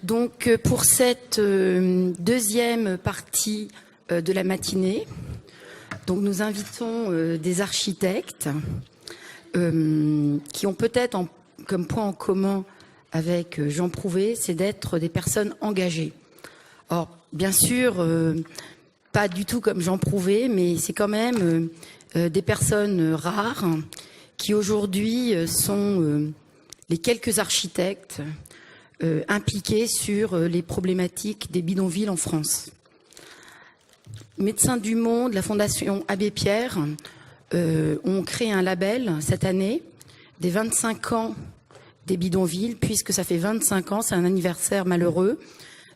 Donc pour cette deuxième partie de la matinée, donc nous invitons des architectes qui ont peut-être comme point en commun avec Jean Prouvé, c'est d'être des personnes engagées. Or, bien sûr, pas du tout comme Jean Prouvé, mais c'est quand même des personnes rares qui aujourd'hui sont les quelques architectes impliqués sur les problématiques des bidonvilles en France. Médecins du Monde, la Fondation Abbé Pierre ont créé un label cette année des 25 ans des bidonvilles, puisque ça fait 25 ans, c'est un anniversaire malheureux,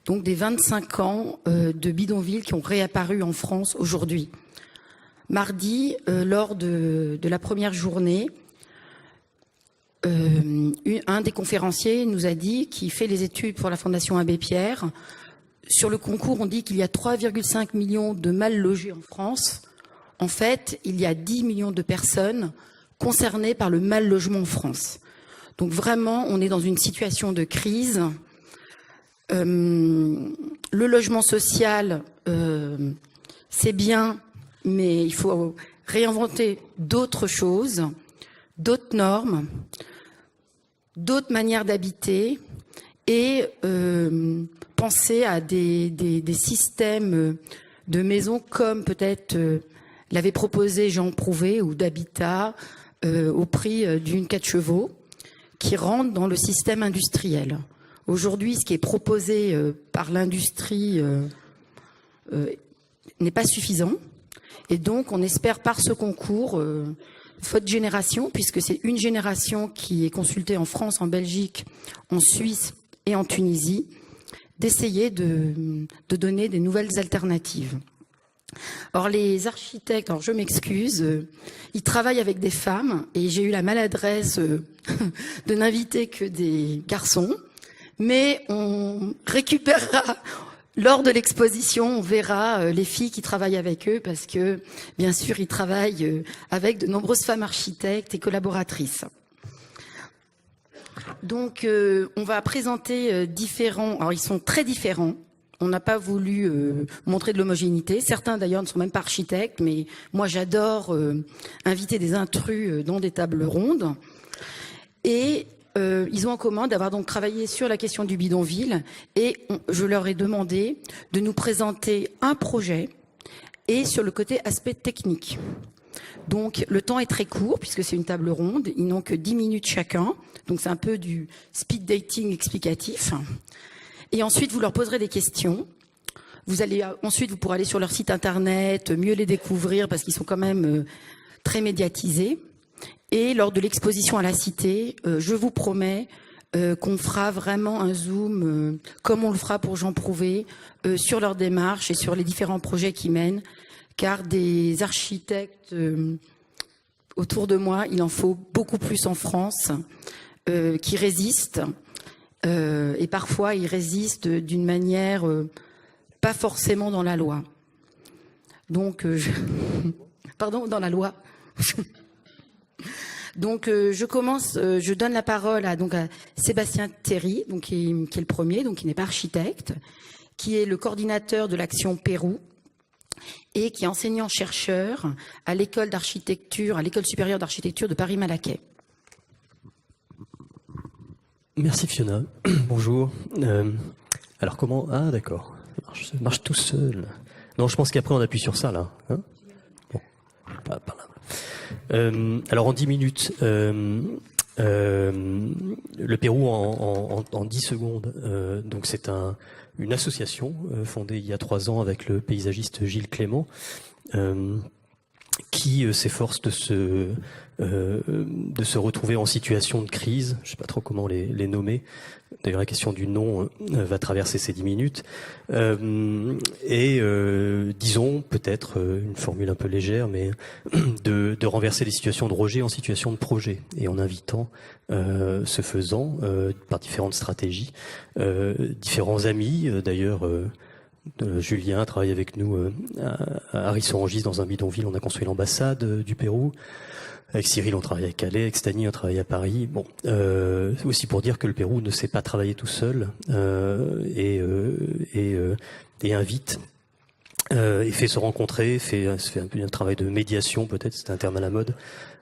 donc des 25 ans de bidonvilles qui ont réapparu en France aujourd'hui. Mardi, lors de la première journée, un des conférenciers nous a dit, qui fait les études pour la Fondation Abbé Pierre, sur le concours, on dit qu'il y a 3,5 millions de mal logés en France. En fait, il y a 10 millions de personnes concernées par le mal logement en France. Donc vraiment, on est dans une situation de crise. Le logement social, c'est bien, mais il faut réinventer d'autres choses, d'autres normes, d'autres manières d'habiter et penser à des systèmes de maisons comme peut-être l'avait proposé Jean Prouvé, ou d'habitat au prix d'une 4 chevaux qui rentre dans le système industriel. Aujourd'hui, ce qui est proposé par l'industrie n'est pas suffisant. Et donc, on espère par ce concours, faute génération, puisque c'est une génération qui est consultée en France, en Belgique, en Suisse et en Tunisie, d'essayer de donner des nouvelles alternatives. Or, les architectes, alors je m'excuse, ils travaillent avec des femmes et j'ai eu la maladresse de n'inviter que des garçons, mais on récupérera lors de l'exposition, on verra les filles qui travaillent avec eux parce que, bien sûr, ils travaillent avec de nombreuses femmes architectes et collaboratrices. Donc, on va présenter différents... Alors, ils sont très différents. On n'a pas voulu montrer de l'homogénéité. Certains, d'ailleurs, ne sont même pas architectes, mais moi, j'adore inviter des intrus dans des tables rondes. Et ils ont en commun d'avoir donc travaillé sur la question du bidonville. Et je leur ai demandé de nous présenter un projet et sur le côté aspect technique. Donc, le temps est très court, puisque c'est une table ronde. Ils n'ont que 10 minutes chacun. Donc, c'est un peu du speed dating explicatif. Et ensuite, vous leur poserez des questions. Ensuite, vous pourrez aller sur leur site internet, mieux les découvrir, parce qu'ils sont quand même très médiatisés. Et lors de l'exposition à la Cité, je vous promets qu'on fera vraiment un zoom, comme on le fera pour Jean Prouvé, sur leur démarche et sur les différents projets qu'ils mènent. Car des architectes autour de moi, il en faut beaucoup plus en France, qui résistent. Et parfois, ils résistent d'une manière pas forcément dans la loi. Donc, pardon, dans la loi. Donc, je commence, je donne la parole à Sébastien Théry, donc qui est le premier, donc qui n'est pas architecte, qui est le coordinateur de l'action Pérou et qui est enseignant-chercheur à l'école d'architecture, à l'école supérieure d'architecture de Paris-Malaquais. Merci Fiona. Bonjour. Alors comment... Ah d'accord. Ça marche tout seul. Non, je pense qu'après on appuie sur ça là. Hein, bon. Pas là. Alors en 10 minutes, le Pérou en 10 secondes. Donc c'est une association fondée il y a 3 ans avec le paysagiste Gilles Clément, qui s'efforce de se retrouver en situation de crise. Je ne sais pas trop comment les nommer. D'ailleurs, la question du nom va traverser ces 10 minutes. Disons, peut-être, une formule un peu légère, mais de renverser les situations de rejet en situation de projet. Et en invitant, ce faisant, par différentes stratégies, différents amis, d'ailleurs, Julien travaille avec nous à Ris-Orangis dans un bidonville. On a construit l'ambassade du Pérou. Avec Cyril, on travaille à Calais. Avec Stani, on travaille à Paris. Bon, aussi pour dire que le Pérou ne sait pas travailler tout seul et invite et fait se rencontrer, fait un peu un travail de médiation, peut-être, c'est un terme à la mode,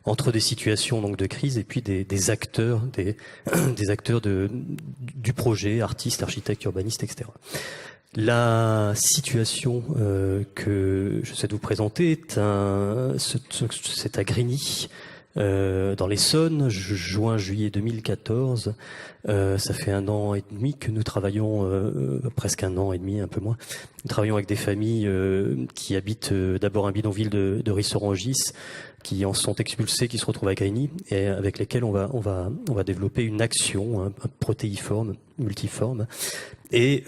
entre des situations donc de crise et puis des acteurs, des acteurs du projet, artistes, architectes, urbanistes, etc. La situation que je souhaite vous présenter c'est à Grigny, dans l'Essonne, juin-juillet 2014. Ça fait 1 an et demi que nous travaillons, presque 1 an et demi, un peu moins. Nous travaillons avec des familles qui habitent d'abord un bidonville de Ris-Orangis, qui en sont expulsés, qui se retrouvent à Grigny, et avec lesquels on va développer une action, un protéiforme, multiforme. Et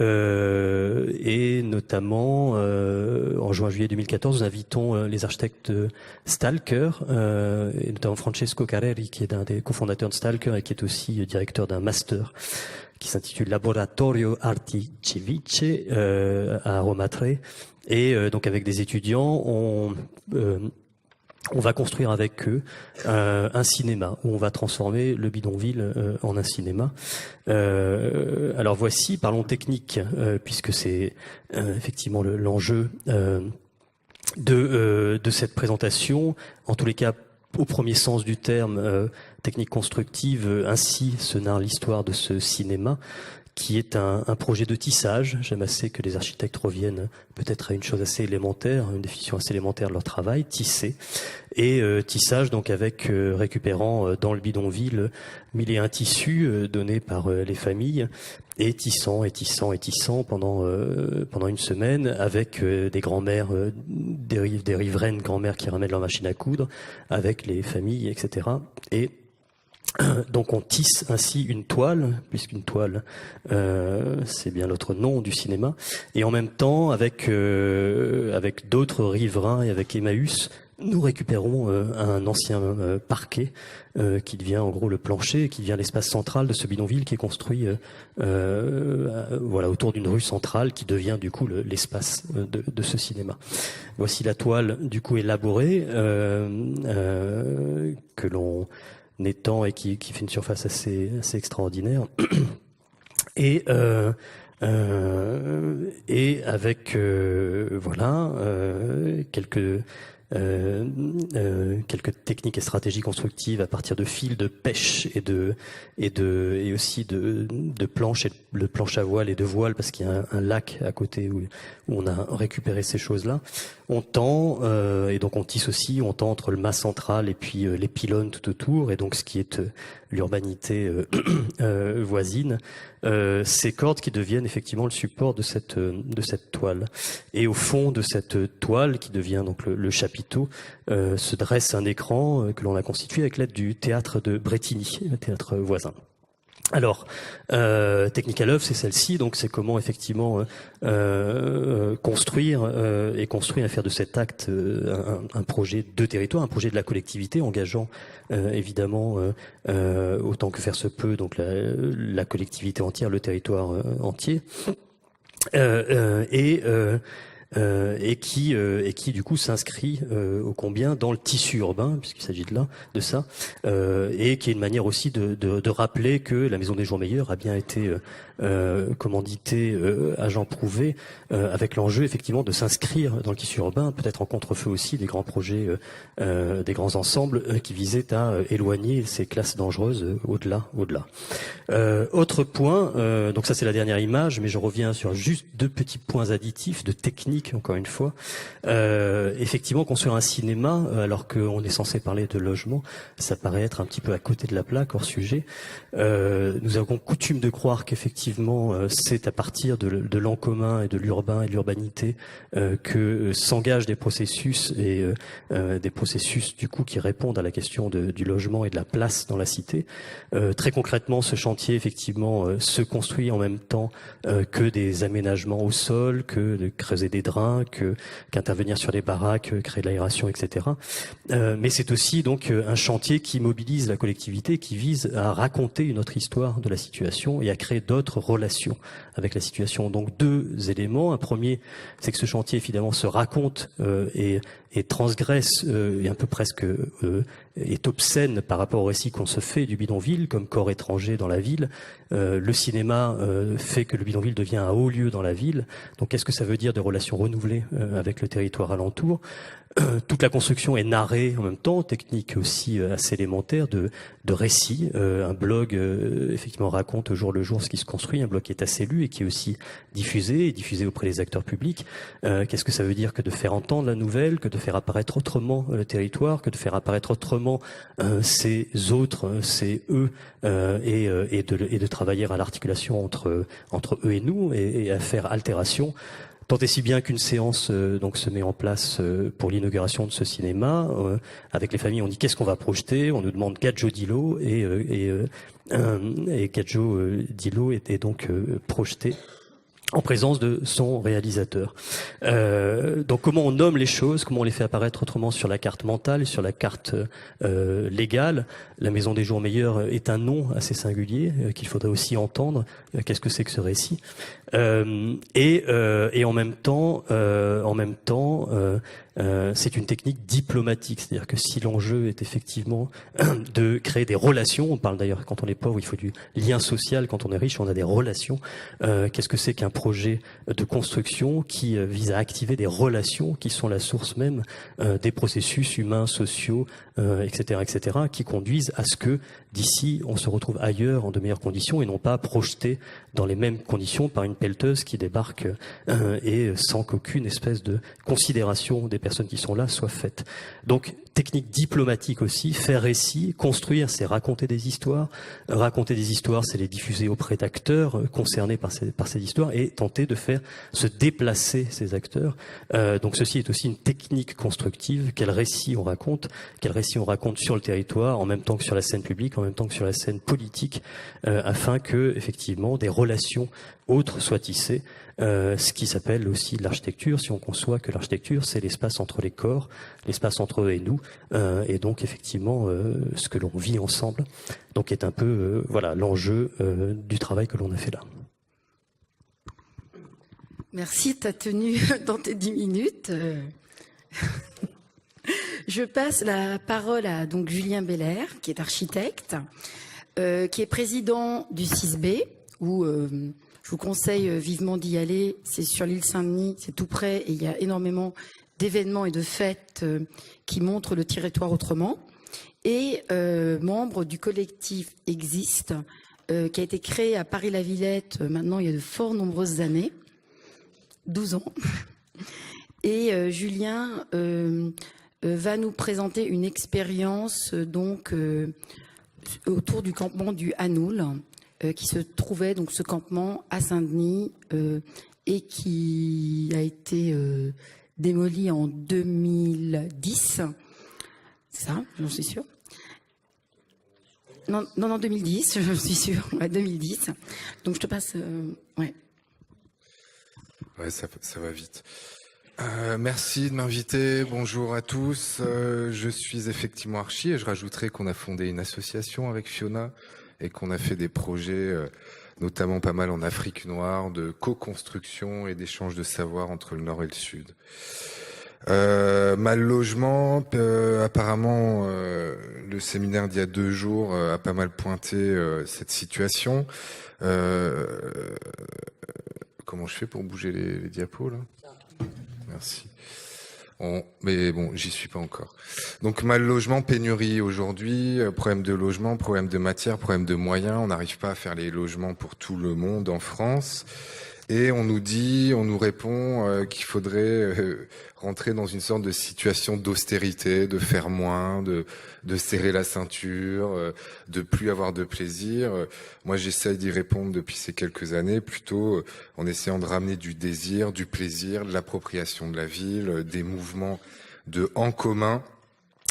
notamment, en juin-juillet 2014, nous invitons les architectes Stalker, et notamment Francesco Carreri, qui est un des cofondateurs de Stalker et qui est aussi directeur d'un master qui s'intitule Laboratorio Arti Civice à Roma 3. Et donc avec des étudiants, on va construire avec eux un cinéma où on va transformer le bidonville en un cinéma. Alors voici, parlons technique, puisque c'est effectivement l'enjeu de cette présentation. En tous les cas, au premier sens du terme, technique constructive, ainsi se narre l'histoire de ce cinéma, qui est un projet de tissage. J'aime assez que les architectes reviennent peut-être à une chose assez élémentaire, une définition assez élémentaire de leur travail, tisser. Et tissage donc avec récupérant dans le bidonville 1001 tissus donnés par les familles, et tissant pendant 1 semaine avec des grands-mères, des riveraines grands-mères qui ramènent leur machine à coudre, avec les familles, etc. Et donc on tisse ainsi une toile, puisqu'une toile c'est bien l'autre nom du cinéma, et en même temps avec d'autres riverains et avec Emmaüs, nous récupérons un ancien parquet qui devient en gros le plancher, qui devient l'espace central de ce bidonville qui est construit voilà, autour d'une rue centrale qui devient du coup l'espace de ce cinéma. Voici la toile du coup élaborée que l'on étend et qui fait une surface assez extraordinaire. Et avec voilà quelques techniques et stratégies constructives à partir de fils de pêche et aussi de planches, de planches à voile et de voile, parce qu'il y a un lac à côté où on a récupéré ces choses-là. On tend, et donc on tisse aussi, on tend entre le mât central et puis les pylônes tout autour, et donc ce qui est l'urbanité voisine, ces cordes qui deviennent effectivement le support de cette toile. Et au fond de cette toile, qui devient donc le chapiteau, se dresse un écran que l'on a constitué avec l'aide du théâtre de Bretigny, le théâtre voisin. Alors, technique à l'œuvre, c'est celle-ci, donc c'est comment effectivement construire et faire de cet acte un projet de territoire, un projet de la collectivité, engageant évidemment autant que faire se peut donc la collectivité entière, le territoire entier, et qui du coup s'inscrit ô combien dans le tissu urbain, puisqu'il s'agit de ça, et qui est une manière aussi de rappeler que la Maison des Jours Meilleurs a bien été commanditée à Jean Prouvé, avec l'enjeu effectivement de s'inscrire dans le tissu urbain, peut-être en contre-feu aussi des grands projets, des grands ensembles qui visaient à éloigner ces classes dangereuses au-delà. Autre point, donc ça c'est la dernière image, mais je reviens sur juste 2 petits points additifs de technique, encore une fois. Effectivement, construire un cinéma, alors qu'on est censé parler de logement, ça paraît être un petit peu à côté de la plaque, hors sujet. Nous avons coutume de croire qu'effectivement, c'est à partir de l'en commun et de l'urbain et de l'urbanité que s'engagent des processus, et des processus du coup qui répondent à la question du logement et de la place dans la cité. Très concrètement, ce chantier effectivement se construit en même temps que des aménagements au sol, que de creuser des drains, qu'intervenir sur les baraques, créer de l'aération, etc. Mais c'est aussi donc un chantier qui mobilise la collectivité, qui vise à raconter une autre histoire de la situation et à créer d'autres relations avec la situation. Donc deux éléments. Un premier, c'est que ce chantier finalement se raconte et transgresse et un peu presque est obscène par rapport au récit qu'on se fait du bidonville comme corps étranger dans la ville. Le cinéma fait que le bidonville devient un haut lieu dans la ville. Donc qu'est-ce que ça veut dire de relations renouvelées avec le territoire alentour? Toute la construction est narrée en même temps, technique aussi assez élémentaire de récits. Un blog effectivement raconte au jour le jour ce qui se construit, un blog qui est assez lu et qui est aussi diffusé auprès des acteurs publics. Qu'est-ce que ça veut dire que de faire entendre la nouvelle, que de faire apparaître autrement le territoire, que de faire apparaître autrement ces autres, ces eux, et de travailler à l'articulation entre eux et nous et à faire altération. Tant et si bien qu'une séance donc se met en place pour l'inauguration de ce cinéma. Avec les familles, on dit qu'est-ce qu'on va projeter. On nous demande Gadjo Dilo et Gadjo Dilo est donc projeté en présence de son réalisateur. Donc comment on nomme les choses, comment on les fait apparaître autrement sur la carte mentale, sur la carte légale. La Maison des Jours Meilleurs est un nom assez singulier qu'il faudrait aussi entendre. Qu'est-ce que c'est que ce récit? Et en même temps, c'est une technique diplomatique, c'est-à-dire que si l'enjeu est effectivement de créer des relations, on parle d'ailleurs quand on est pauvre, il faut du lien social, quand on est riche, on a des relations. Qu'est-ce que c'est qu'un projet de construction qui vise à activer des relations qui sont la source même des processus humains, sociaux, etc., qui conduisent à ce que d'ici on se retrouve ailleurs en de meilleures conditions et non pas projeté dans les mêmes conditions par une pelleteuse qui débarque et sans qu'aucune espèce de considération des personnes qui sont là soit faite. Donc technique diplomatique aussi, faire récit, construire, c'est raconter des histoires. Raconter des histoires, c'est les diffuser auprès d'acteurs concernés par ces histoires et tenter de faire se déplacer ces acteurs. Donc ceci est aussi une technique constructive. Quel récit on raconte sur le territoire, en même temps que sur la scène publique, en même temps que sur la scène politique, afin que effectivement des relations autres soient tissées. Ce qui s'appelle aussi l'architecture, si on conçoit que l'architecture, c'est l'espace entre les corps, l'espace entre eux et nous, et donc effectivement ce que l'on vit ensemble, donc est un peu voilà l'enjeu du travail que l'on a fait là. Merci, tu as tenu dans tes 10 minutes. Je passe la parole à donc Julien Belair, qui est architecte, qui est président du 6B, où je vous conseille vivement d'y aller. C'est sur l'île Saint-Denis, c'est tout près, et il y a énormément d'événements et de fêtes qui montrent le territoire autrement. Et membre du collectif Existe, qui a été créé à Paris-la-Villette, maintenant il y a de fort nombreuses années, 12 ans. Et Julien va nous présenter une expérience donc autour du campement du Hanoul, qui se trouvait donc ce campement à Saint-Denis et qui a été démoli en 2010. C'est ça, j'en suis sûre. Non, 2010, je suis sûre. Ouais, 2010. Donc je te passe. Ouais. Ouais, ça va vite. Merci de m'inviter. Bonjour à tous. Je suis effectivement archi et je rajouterai qu'on a fondé une association avec Fiona et qu'on a fait des projets, notamment pas mal en Afrique noire, de co-construction et d'échange de savoir entre le nord et le sud. Mal logement, apparemment, le séminaire d'il y a 2 jours a pas mal pointé cette situation. Comment je fais pour bouger les diapos là ? Merci. Mais bon, j'y suis pas encore. Donc mal logement, pénurie aujourd'hui, problème de logement, problème de matière, problème de moyens. On n'arrive pas à faire les logements pour tout le monde en France. Et on nous répond qu'il faudrait rentrer dans une sorte de situation d'austérité, de faire moins, de serrer la ceinture, de plus avoir de plaisir. Moi, j'essaye d'y répondre depuis ces quelques années, plutôt en essayant de ramener du désir, du plaisir, de l'appropriation de la ville, des mouvements de en commun,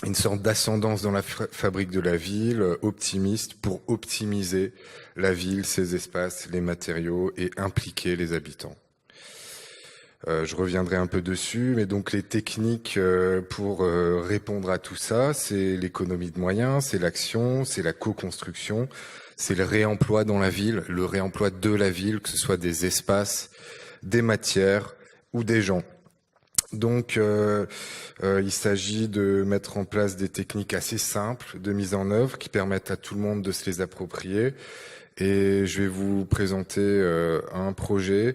une sorte d'ascendance dans la fabrique de la ville, optimiste pour optimiser la ville, ses espaces, les matériaux et impliquer les habitants. Je reviendrai un peu dessus, mais donc les techniques pour répondre à tout ça, c'est l'économie de moyens, c'est l'action, c'est la co-construction, c'est le réemploi dans la ville, le réemploi de la ville, que ce soit des espaces, des matières ou des gens. Donc, il s'agit de mettre en place des techniques assez simples de mise en œuvre qui permettent à tout le monde de se les approprier. Et je vais vous présenter un projet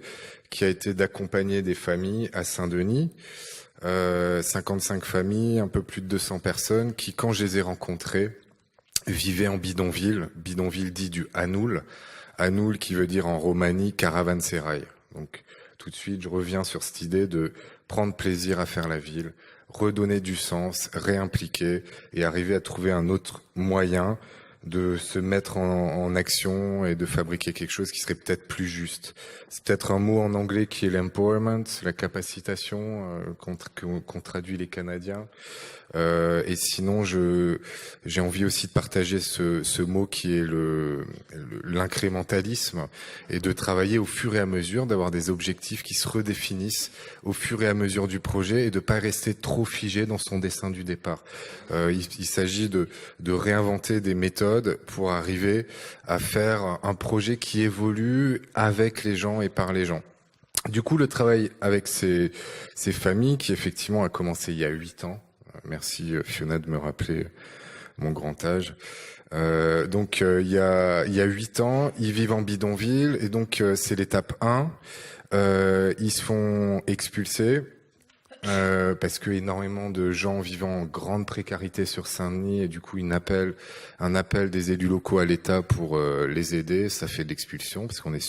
qui a été d'accompagner des familles à Saint-Denis. 55 familles, un peu plus de 200 personnes qui, quand je les ai rencontrées, vivaient en bidonville dit du Hanoul. Hanoul qui veut dire en Roumanie caravansérail. Donc, tout de suite, je reviens sur cette idée de prendre plaisir à faire la ville, redonner du sens, réimpliquer et arriver à trouver un autre moyen de se mettre en action et de fabriquer quelque chose qui serait peut-être plus juste. C'est peut-être un mot en anglais qui est l'empowerment, la capacitation qu'on traduit les Canadiens. Et sinon, j'ai envie aussi de partager ce mot qui est l'incrémentalisme et de travailler au fur et à mesure, d'avoir des objectifs qui se redéfinissent au fur et à mesure du projet et de pas rester trop figé dans son dessin du départ. Il s'agit de réinventer des méthodes pour arriver à faire un projet qui évolue avec les gens et par les gens. Du coup, le travail avec ces familles qui effectivement a commencé il y a 8 ans. Merci Fiona de me rappeler mon grand âge. Donc il y a 8 ans, ils vivent en bidonville et donc c'est l'étape 1. Ils se font expulser parce que énormément de gens vivant en grande précarité sur Saint-Denis et du coup un appel des élus locaux à l'État pour les aider. Ça fait de l'expulsion parce qu'on est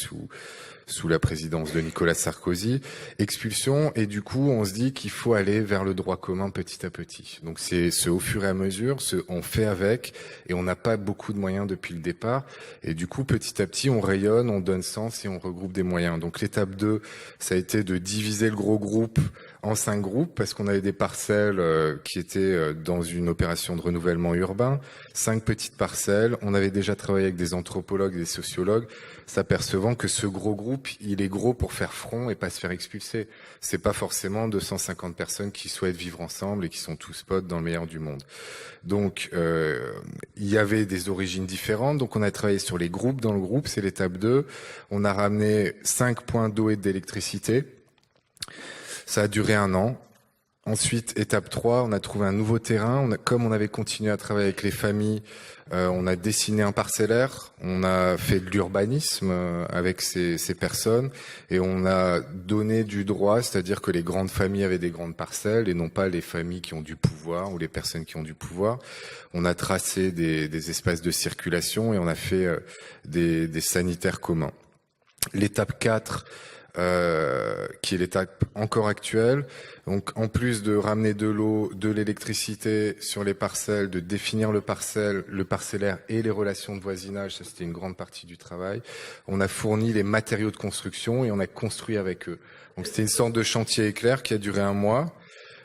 sous la présidence de Nicolas Sarkozy, expulsion, et du coup on se dit qu'il faut aller vers le droit commun petit à petit. Donc c'est ce au fur et à mesure, on fait avec, et on n'a pas beaucoup de moyens depuis le départ, et du coup petit à petit on rayonne, on donne sens et on regroupe des moyens. Donc l'étape 2, ça a été de diviser le gros groupe en 5 groupes, parce qu'on avait des parcelles qui étaient dans une opération de renouvellement urbain, 5 petites parcelles, on avait déjà travaillé avec des anthropologues et des sociologues, s'apercevant que ce gros groupe, il est gros pour faire front et pas se faire expulser. C'est pas forcément 250 personnes qui souhaitent vivre ensemble et qui sont tous potes dans le meilleur du monde. Donc, il y avait des origines différentes. Donc, on a travaillé sur les groupes. Dans le groupe, c'est l'étape 2. On a ramené 5 points d'eau et d'électricité. Ça a duré 1 an. Ensuite, étape 3, on a trouvé un nouveau terrain. Comme on avait continué à travailler avec les familles, on a dessiné un parcellaire, on a fait de l'urbanisme avec ces personnes et on a donné du droit, c'est-à-dire que les grandes familles avaient des grandes parcelles et non pas les familles qui ont du pouvoir ou les personnes qui ont du pouvoir. On a tracé des espaces de circulation et on a fait des sanitaires communs. L'étape 4, qui est l'étape encore actuelle. Donc, en plus de ramener de l'eau, de l'électricité sur les parcelles, de définir le parcellaire et les relations de voisinage, ça c'était une grande partie du travail. On a fourni les matériaux de construction et on a construit avec eux. Donc, c'était une sorte de chantier éclair qui a duré 1 mois.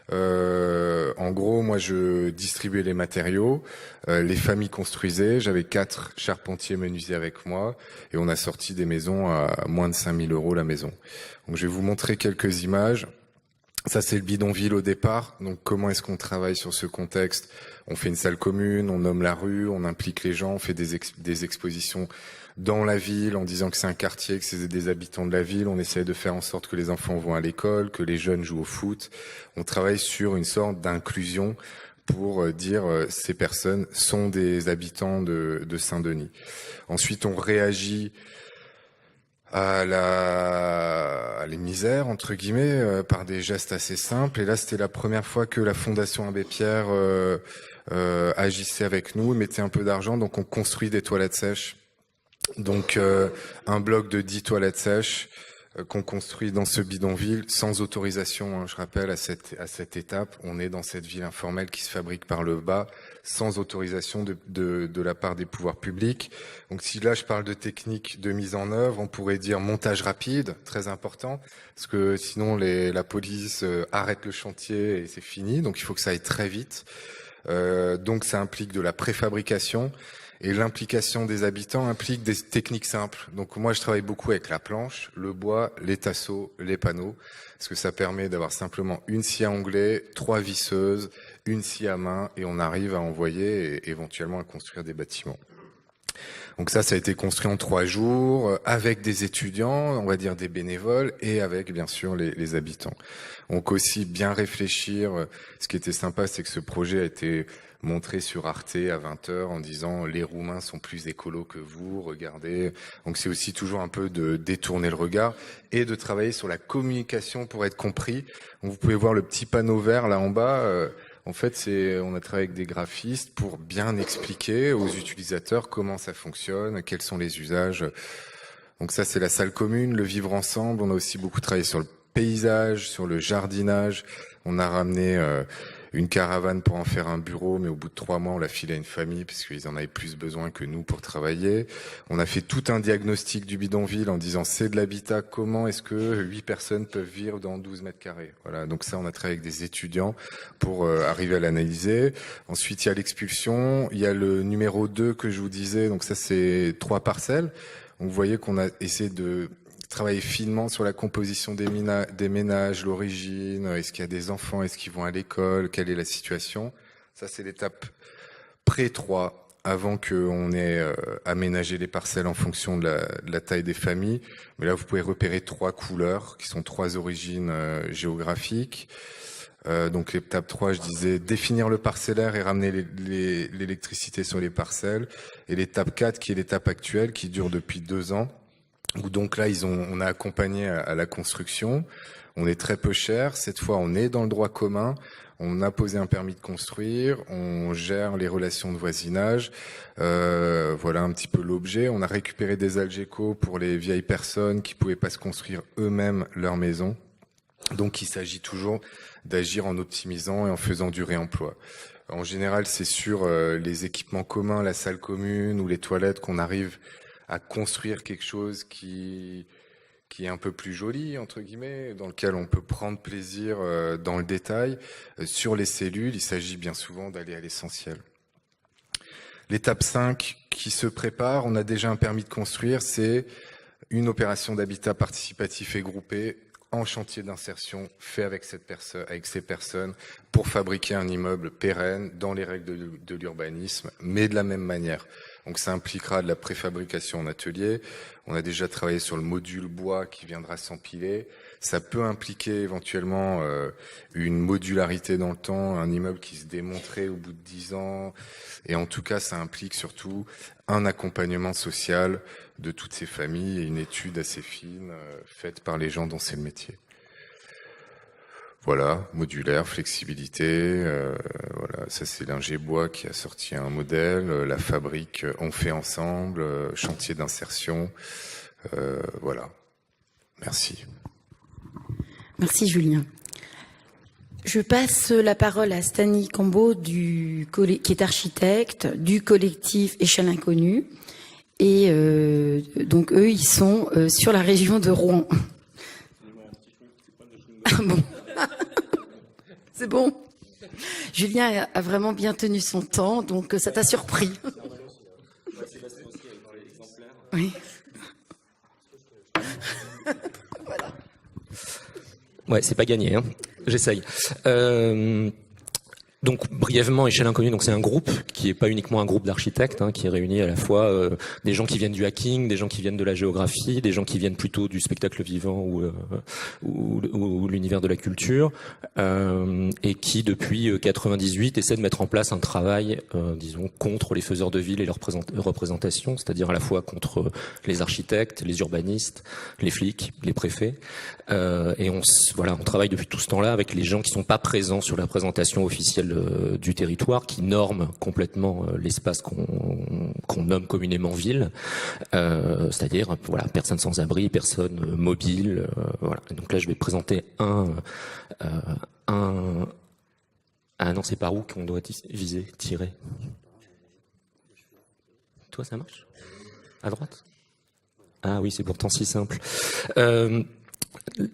En gros, moi, je distribuais les matériaux, les familles construisaient, j'avais 4 charpentiers menuisiers avec moi, et on a sorti des maisons à moins de 5 000 € la maison. Donc, je vais vous montrer quelques images. Ça, c'est le bidonville au départ. Donc, comment est-ce qu'on travaille sur ce contexte? On fait une salle commune, on nomme la rue, on implique les gens, on fait des expositions dans la ville en disant que c'est un quartier, que c'est des habitants de la ville. On essaie de faire en sorte que les enfants vont à l'école, que les jeunes jouent au foot. On travaille sur une sorte d'inclusion pour dire ces personnes sont des habitants de Saint-Denis. Ensuite, on réagit à les misères, entre guillemets, par des gestes assez simples. Et là, c'était la première fois que la Fondation Abbé Pierre agissait avec nous, mettait un peu d'argent. Donc, on construit des toilettes sèches. Donc, un bloc de 10 toilettes sèches qu'on construit dans ce bidonville sans autorisation. Je rappelle, à cette étape, on est dans cette ville informelle qui se fabrique par le bas, sans autorisation de la part des pouvoirs publics. Donc si là je parle de technique de mise en œuvre, on pourrait dire montage rapide, très important, parce que sinon la police arrête le chantier et c'est fini. Donc il faut que ça aille très vite. Donc ça implique de la préfabrication. Et l'implication des habitants implique des techniques simples. Donc moi, je travaille beaucoup avec la planche, le bois, les tasseaux, les panneaux, parce que ça permet d'avoir simplement une scie à onglet, 3 visseuses, une scie à main, et on arrive à envoyer et éventuellement à construire des bâtiments. Donc ça a été construit en 3 jours, avec des étudiants, on va dire des bénévoles, et avec bien sûr les habitants. Donc aussi bien réfléchir, ce qui était sympa, c'est que ce projet a été montré sur Arte à 20h en disant les Roumains sont plus écolos que vous, regardez. Donc c'est aussi toujours un peu de détourner le regard et de travailler sur la communication pour être compris. Donc vous pouvez voir le petit panneau vert là en bas. En fait, on a travaillé avec des graphistes pour bien expliquer aux utilisateurs comment ça fonctionne, quels sont les usages. Donc ça, c'est la salle commune, le vivre ensemble. On a aussi beaucoup travaillé sur le paysage, sur le jardinage. On a ramené une caravane pour en faire un bureau, mais au bout de 3 mois, on l'a filé à une famille parce qu'ils en avaient plus besoin que nous pour travailler. On a fait tout un diagnostic du bidonville en disant c'est de l'habitat, comment est-ce que 8 personnes peuvent vivre dans 12 mètres carrés. Voilà, donc ça, on a travaillé avec des étudiants pour arriver à l'analyser. Ensuite, il y a l'expulsion, il y a le numéro 2 que je vous disais, donc ça, c'est 3 parcelles. Donc, vous voyez qu'on a essayé de travailler finement sur la composition des ménages, l'origine, est-ce qu'il y a des enfants, est-ce qu'ils vont à l'école, quelle est la situation. Ça, c'est l'étape pré-3, avant qu'on ait aménagé les parcelles en fonction de la taille des familles. Mais là, vous pouvez repérer 3 couleurs, qui sont 3 origines géographiques. Donc l'étape 3, je disais, définir le parcellaire et ramener l'électricité sur les parcelles. Et l'étape 4, qui est l'étape actuelle, qui dure depuis 2 ans, où donc là, on a accompagné à la construction. On est très peu cher. Cette fois, on est dans le droit commun. On a posé un permis de construire. On gère les relations de voisinage. Voilà un petit peu l'objet. On a récupéré des algécos pour les vieilles personnes qui pouvaient pas se construire eux-mêmes leur maison. Donc, il s'agit toujours d'agir en optimisant et en faisant du réemploi. En général, c'est sur les équipements communs, la salle commune ou les toilettes qu'on arrive à construire quelque chose qui est un peu plus joli, entre guillemets, dans lequel on peut prendre plaisir dans le détail. Sur les cellules, il s'agit bien souvent d'aller à l'essentiel. L'étape 5 qui se prépare, on a déjà un permis de construire, c'est une opération d'habitat participatif et groupé en chantier d'insertion fait avec ces personnes pour fabriquer un immeuble pérenne dans les règles de l'urbanisme, mais de la même manière. Donc ça impliquera de la préfabrication en atelier. On a déjà travaillé sur le module bois qui viendra s'empiler. Ça peut impliquer éventuellement une modularité dans le temps, un immeuble qui se démonterait au bout de 10 ans. Et en tout cas, ça implique surtout un accompagnement social de toutes ces familles et une étude assez fine faite par les gens dont c'est le métier. Voilà, modulaire, flexibilité, voilà, ça c'est l'ingé bois qui a sorti un modèle, la fabrique on fait ensemble, chantier d'insertion, voilà. Merci. Merci Julien. Je passe la parole à Stani Cambo, qui est architecte du collectif Échelle Inconnue. Et donc eux, ils sont sur la région de Rouen. Ah bon. C'est bon. Julien a vraiment bien tenu son temps, donc ça t'a surpris. Oui. Voilà. Ouais, c'est pas gagné, hein. J'essaye. Donc brièvement, Échelle Inconnue, donc c'est un groupe qui est pas uniquement un groupe d'architectes, hein, qui réunit à la fois des gens qui viennent du hacking, des gens qui viennent de la géographie, des gens qui viennent plutôt du spectacle vivant ou l'univers de la culture, et qui depuis 98 essaie de mettre en place un travail, disons, contre les faiseurs de ville et leur représentation, c'est-à-dire à la fois contre les architectes, les urbanistes, les flics, les préfets, et on travaille depuis tout ce temps-là avec les gens qui sont pas présents sur la présentation officielle du territoire, qui norme complètement l'espace qu'on nomme communément ville, c'est-à-dire voilà, personnes sans abri, personnes mobiles, voilà. Et donc là, je vais présenter ah non, c'est par où qu'on doit viser, tirer. Toi, ça marche? À droite? Ah oui, c'est pourtant si simple.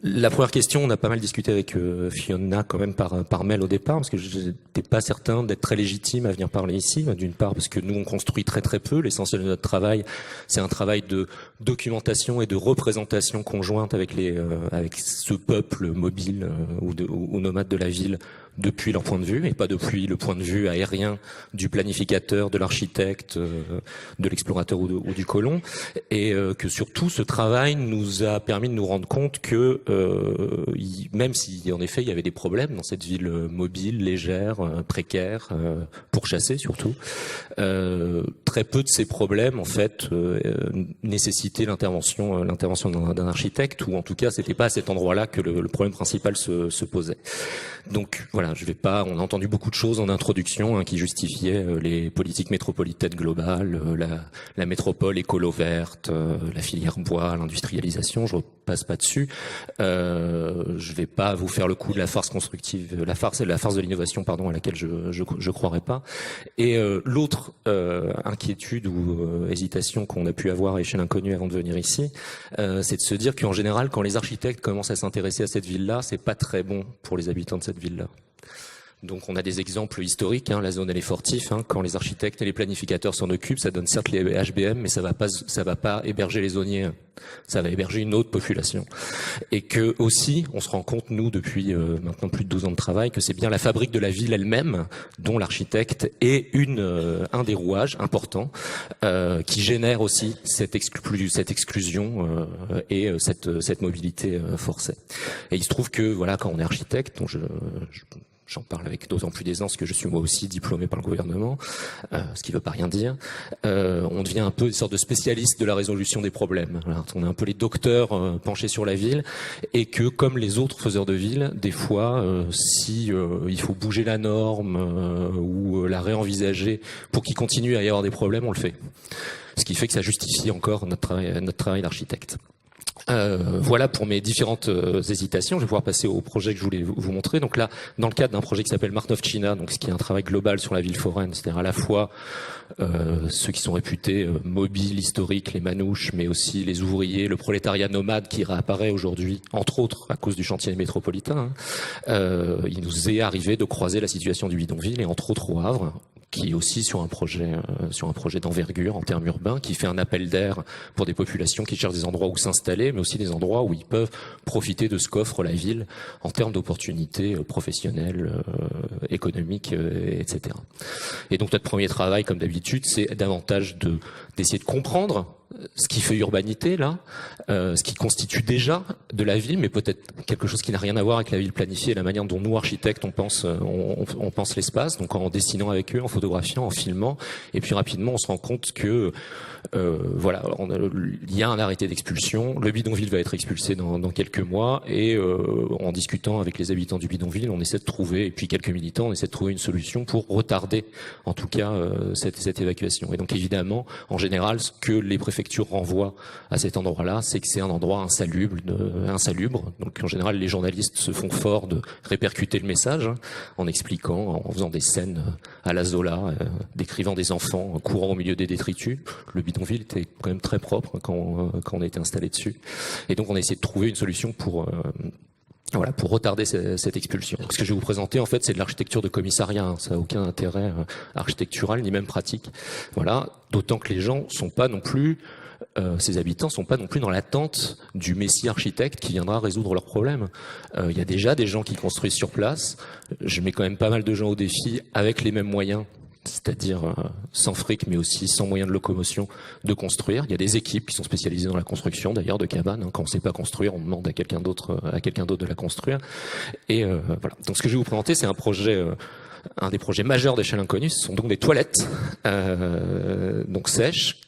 La première question, on a pas mal discuté avec Fiona quand même par mail au départ, parce que j'étais pas certain d'être très légitime à venir parler ici. D'une part parce que nous on construit très très peu. L'essentiel de notre travail, c'est un travail de documentation et de représentation conjointe avec avec ce peuple mobile ou nomade de la ville depuis leur point de vue, et pas depuis le point de vue aérien du planificateur, de l'architecte, de l'explorateur ou du colon, et que surtout ce travail nous a permis de nous rendre compte que même si en effet il y avait des problèmes dans cette ville mobile, légère, précaire, pourchassée surtout, très peu de ces problèmes en fait nécessitaient l'intervention d'un architecte, ou en tout cas c'était pas à cet endroit-là que le problème principal se posait. Donc voilà, on a entendu beaucoup de choses en introduction qui justifiaient les politiques métropolitaines globales, la métropole écolo verte, la filière bois, l'industrialisation. Je repasse pas dessus. Je vais pas vous faire le coup de la farce constructive, la farce de l'innovation, pardon, à laquelle je croirais pas. Et l'autre inquiétude ou hésitation qu'on a pu avoir à échelle inconnue avant de venir ici, c'est de se dire qu'en général, quand les architectes commencent à s'intéresser à cette ville-là, c'est pas très bon pour les habitants de cette ville-là. Donc on a des exemples historiques, la zone elle est fortif, quand les architectes et les planificateurs s'en occupent, ça donne certes les HBM, mais ça va pas héberger les zoniers, ça va héberger une autre population. Et que aussi, on se rend compte, nous, depuis maintenant plus de 12 ans de travail, que c'est bien la fabrique de la ville elle-même, dont l'architecte est un des rouages importants, qui génère aussi cette exclusion et cette mobilité forcée. Et il se trouve que, voilà, quand on est architecte, donc j'en parle avec d'autant plus d'aisance que je suis moi aussi diplômé par le gouvernement, ce qui veut pas rien dire. On devient un peu une sorte de spécialiste de la résolution des problèmes. Voilà, on est un peu les docteurs penchés sur la ville, et que comme les autres faiseurs de ville, des fois, si il faut bouger la norme ou la réenvisager pour qu'il continue à y avoir des problèmes, on le fait. Ce qui fait que ça justifie encore notre travail d'architecte. Voilà pour mes différentes hésitations. Je vais pouvoir passer au projet que je voulais vous montrer. Donc là, dans le cadre d'un projet qui s'appelle Martnovщина, donc ce qui est un travail global sur la ville foraine, c'est-à-dire à la fois ceux qui sont réputés mobiles, historiques, les manouches, mais aussi les ouvriers, le prolétariat nomade qui réapparaît aujourd'hui, entre autres à cause du chantier métropolitain. Il nous est arrivé de croiser la situation du bidonville, et entre autres au Havre, qui est aussi sur un projet d'envergure en termes urbains, qui fait un appel d'air pour des populations qui cherchent des endroits où s'installer, mais aussi des endroits où ils peuvent profiter de ce qu'offre la ville en termes d'opportunités professionnelles, économiques, etc. Et donc notre premier travail, comme d'habitude, c'est davantage d'essayer de comprendre ce qui fait urbanité là, ce qui constitue déjà de la ville, mais peut-être quelque chose qui n'a rien à voir avec la ville planifiée et la manière dont nous architectes on pense l'espace, donc en dessinant avec eux, en photographiant, en filmant, et puis rapidement on se rend compte que voilà, il y a un arrêté d'expulsion, le bidonville va être expulsé dans quelques mois, et en discutant avec les habitants du bidonville, on essaie de trouver, et puis quelques militants, on essaie de trouver une solution pour retarder en tout cas cette évacuation. Et donc évidemment, en général, ce que les préfectures renvoient à cet endroit-là, c'est que c'est un endroit insalubre. Donc en général, les journalistes se font fort de répercuter le message, en expliquant, en faisant des scènes à la Zola, décrivant des enfants courant au milieu des détritus. Le bidonville était quand même très propre quand on a été installé dessus. Et donc on a essayé de trouver une solution pour retarder cette expulsion. Ce que je vais vous présenter, en fait, c'est de l'architecture de commissariat. Ça n'a aucun intérêt architectural, ni même pratique. Voilà. D'autant que les gens sont pas non plus, ces habitants sont pas non plus dans l'attente du messie architecte qui viendra résoudre leurs problèmes. Il y a déjà des gens qui construisent sur place. Je mets quand même pas mal de gens au défi avec les mêmes moyens, c'est-à-dire sans fric, mais aussi sans moyen de locomotion, de construire. Il y a des équipes qui sont spécialisées dans la construction, d'ailleurs, de cabanes. Quand on ne sait pas construire, on demande à quelqu'un d'autre de la construire. Et voilà. Donc, ce que je vais vous présenter, c'est un des projets majeurs d'échelle inconnue. Ce sont donc des toilettes, donc sèches,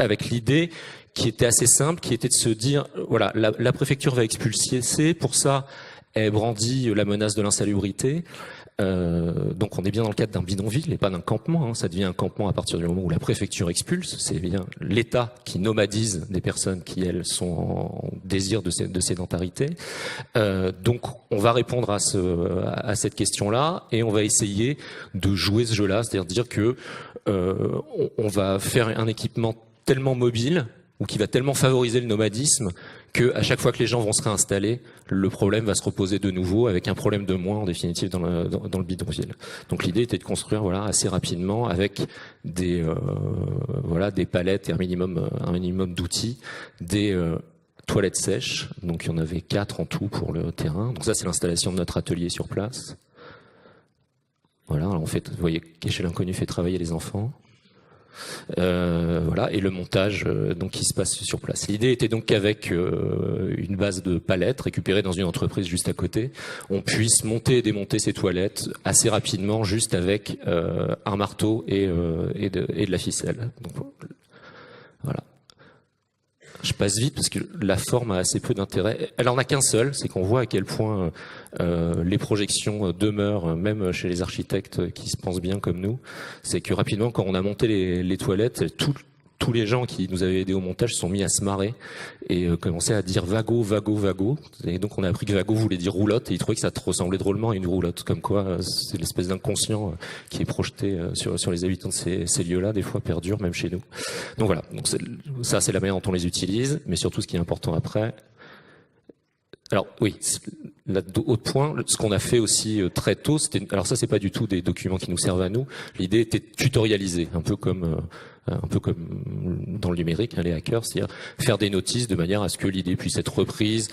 avec l'idée qui était assez simple, qui était de se dire, voilà, la préfecture va expulser, pour ça, elle brandit la menace de l'insalubrité. Donc on est bien dans le cadre d'un bidonville et pas d'un campement. Ça devient un campement à partir du moment où la préfecture expulse. C'est bien l'État qui nomadise des personnes qui, elles, sont en désir de sédentarité. Donc on va répondre à cette question-là, et on va essayer de jouer ce jeu-là, c'est-à-dire dire que on va faire un équipement tellement mobile, ou qui va tellement favoriser le nomadisme, que à chaque fois que les gens vont se réinstaller, le problème va se reposer de nouveau avec un problème de moins en définitive dans le bidonville. Donc l'idée était de construire assez rapidement avec des palettes et un minimum d'outils, des toilettes sèches. Donc il y en avait 4 en tout pour le terrain. Donc ça c'est l'installation de notre atelier sur place. Voilà, alors vous voyez qu'Échelle Inconnue fait travailler les enfants. Et le montage qui se passe sur place. L'idée était donc qu'avec une base de palettes récupérée dans une entreprise juste à côté, on puisse monter et démonter ces toilettes assez rapidement, juste avec un marteau et de la ficelle. Donc, voilà. Je passe vite parce que la forme a assez peu d'intérêt. Elle en a qu'un seul, c'est qu'on voit à quel point les projections demeurent, même chez les architectes qui se pensent bien comme nous. C'est que rapidement, quand on a monté les toilettes, tous les gens qui nous avaient aidés au montage se sont mis à se marrer et commençaient à dire vago, vago, vago. Et donc on a appris que vago voulait dire roulotte et ils trouvaient que ça ressemblait drôlement à une roulotte. Comme quoi, c'est l'espèce d'inconscient qui est projeté sur les habitants de ces lieux-là, des fois perdure, même chez nous. Donc voilà, donc ça c'est la manière dont on les utilise, mais surtout ce qui est important après. Alors oui, autre point, ce qu'on a fait aussi très tôt, alors ça c'est pas du tout des documents qui nous servent à nous. L'idée était de tutorialiser, un peu comme dans le numérique, les hackers, c'est-à-dire faire des notices de manière à ce que l'idée puisse être reprise,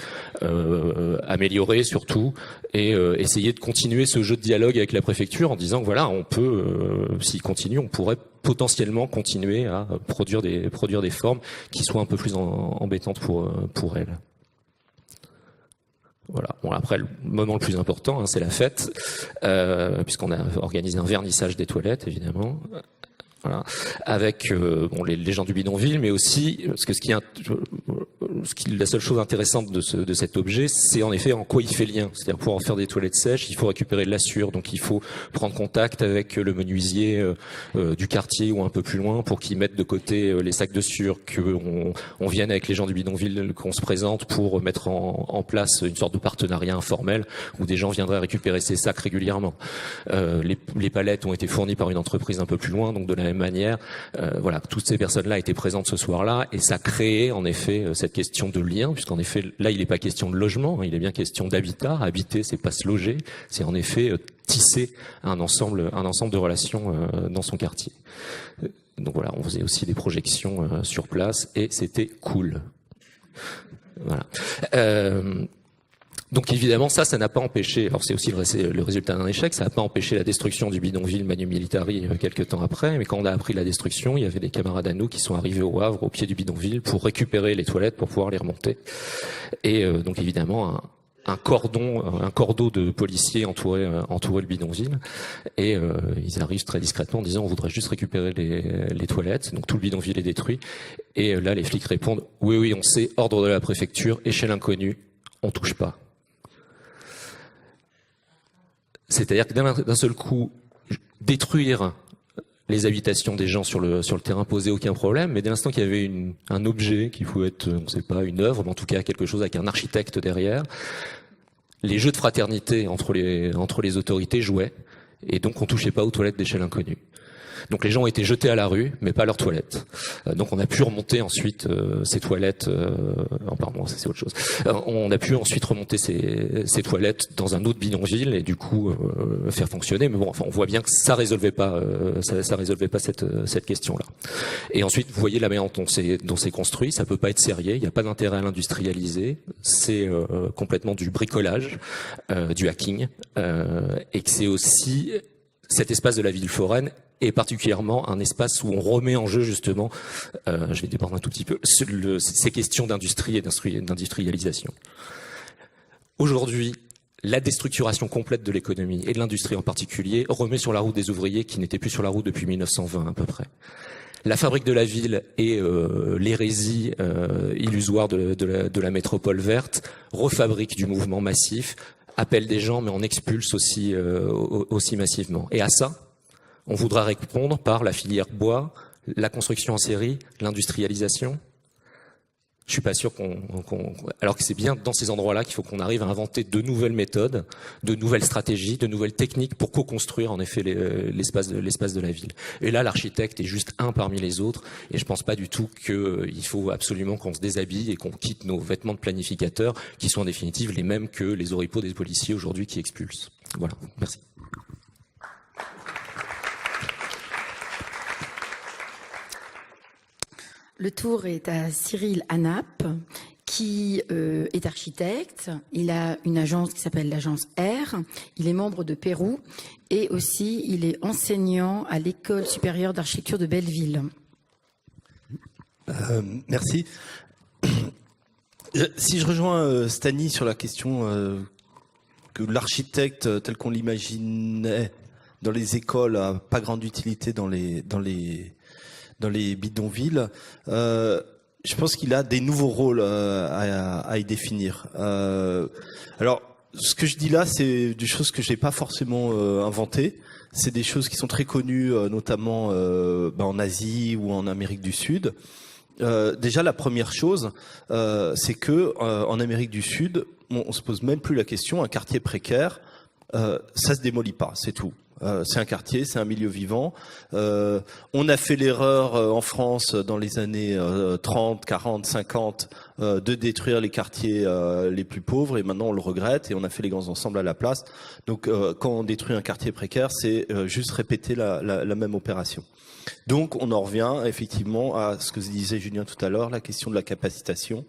améliorée surtout, et essayer de continuer ce jeu de dialogue avec la préfecture en disant que voilà, on peut, s'il continue, on pourrait potentiellement continuer à produire des formes qui soient un peu plus embêtantes pour elles. Voilà. Bon, après, le moment le plus important, c'est la fête, puisqu'on a organisé un vernissage des toilettes, évidemment. Voilà. Avec les gens du bidonville, mais aussi parce que la seule chose intéressante de cet objet, c'est en effet en quoi il fait lien. C'est-à-dire pour en faire des toilettes sèches, il faut récupérer de la sueur, donc il faut prendre contact avec le menuisier du quartier ou un peu plus loin pour qu'ils mettent de côté les sacs de sueur, qu'on vienne avec les gens du bidonville, qu'on se présente pour mettre en place une sorte de partenariat informel où des gens viendraient récupérer ces sacs régulièrement. Les palettes ont été fournies par une entreprise un peu plus loin, donc de la même manière, toutes ces personnes-là étaient présentes ce soir-là et ça créait en effet cette question de lien, puisqu'en effet là il n'est pas question de logement, il est bien question d'habitat. Habiter, c'est pas se loger, c'est en effet tisser un ensemble de relations dans son quartier. Donc voilà, on faisait aussi des projections sur place et c'était cool. Voilà. Donc évidemment, ça n'a pas empêché, alors c'est aussi le résultat d'un échec, ça n'a pas empêché la destruction du bidonville Manu Militari quelques temps après, mais quand on a appris la destruction, il y avait des camarades à nous qui sont arrivés au Havre, au pied du bidonville, pour récupérer les toilettes, pour pouvoir les remonter. Et donc évidemment, un cordeau de policiers entourait le bidonville, et ils arrivent très discrètement en disant on voudrait juste récupérer les toilettes, donc tout le bidonville est détruit, et là les flics répondent oui on sait, ordre de la préfecture, échelle inconnue, on touche pas. C'est-à-dire que d'un seul coup, détruire les habitations des gens sur le terrain posait aucun problème, mais dès l'instant qu'il y avait un objet qui pouvait être, on sait pas, une œuvre, mais en tout cas quelque chose avec un architecte derrière, les jeux de fraternité entre les autorités jouaient, et donc on touchait pas aux toilettes d'échelle inconnue. Donc les gens ont été jetés à la rue, mais pas leurs toilettes. Donc on a pu remonter ensuite ces toilettes. Pardon, c'est autre chose. On a pu ensuite remonter ces toilettes dans un autre bidonville et du coup faire fonctionner. Mais bon, enfin, on voit bien que ça résolvait pas cette question-là. Et ensuite, vous voyez la manière dont c'est construit. Ça peut pas être serré. Il n'y a pas d'intérêt à l'industrialiser. C'est complètement du bricolage, du hacking, et que c'est aussi cet espace de la ville foraine est particulièrement un espace où on remet en jeu justement, je vais déborder un tout petit peu, ces questions d'industrie et d'industrialisation. Aujourd'hui, la déstructuration complète de l'économie et de l'industrie en particulier remet sur la route des ouvriers qui n'étaient plus sur la route depuis 1920 à peu près. La fabrique de la ville et l'hérésie illusoire de la métropole verte refabriquent du mouvement massif, appelle des gens mais on expulse aussi massivement. Et à ça, on voudra répondre par la filière bois, la construction en série, l'industrialisation. Je suis pas sûr alors que c'est bien dans ces endroits-là qu'il faut qu'on arrive à inventer de nouvelles méthodes, de nouvelles stratégies, de nouvelles techniques pour co-construire en effet l'espace de la ville. Et là, l'architecte est juste un parmi les autres. Et je pense pas du tout qu'il faut absolument qu'on se déshabille et qu'on quitte nos vêtements de planificateur, qui sont en définitive les mêmes que les oripeaux des policiers aujourd'hui qui expulsent. Voilà. Merci. Le tour est à Cyril Hanap, qui est architecte. Il a une agence qui s'appelle l'agence R. Il est membre de Pérou et aussi il est enseignant à l'École supérieure d'architecture de Belleville. Merci. Si je rejoins Stani sur la question que l'architecte tel qu'on l'imaginait dans les écoles a pas grande utilité dans les bidonvilles, je pense qu'il a des nouveaux rôles à y définir. Alors, ce que je dis là, c'est des choses que j'ai pas forcément inventées. C'est des choses qui sont très connues, notamment en Asie ou en Amérique du Sud. Déjà, la première chose, c'est que en Amérique du Sud, on se pose même plus la question. Un quartier précaire, ça se démolit pas, c'est tout. C'est un quartier, c'est un milieu vivant. On a fait l'erreur en France dans les années 30, 40, 50 de détruire les quartiers les plus pauvres et maintenant on le regrette et on a fait les grands ensembles à la place. Donc quand on détruit un quartier précaire, c'est juste répéter la même opération. Donc on en revient effectivement à ce que disait Julien tout à l'heure, la question de la capacitation.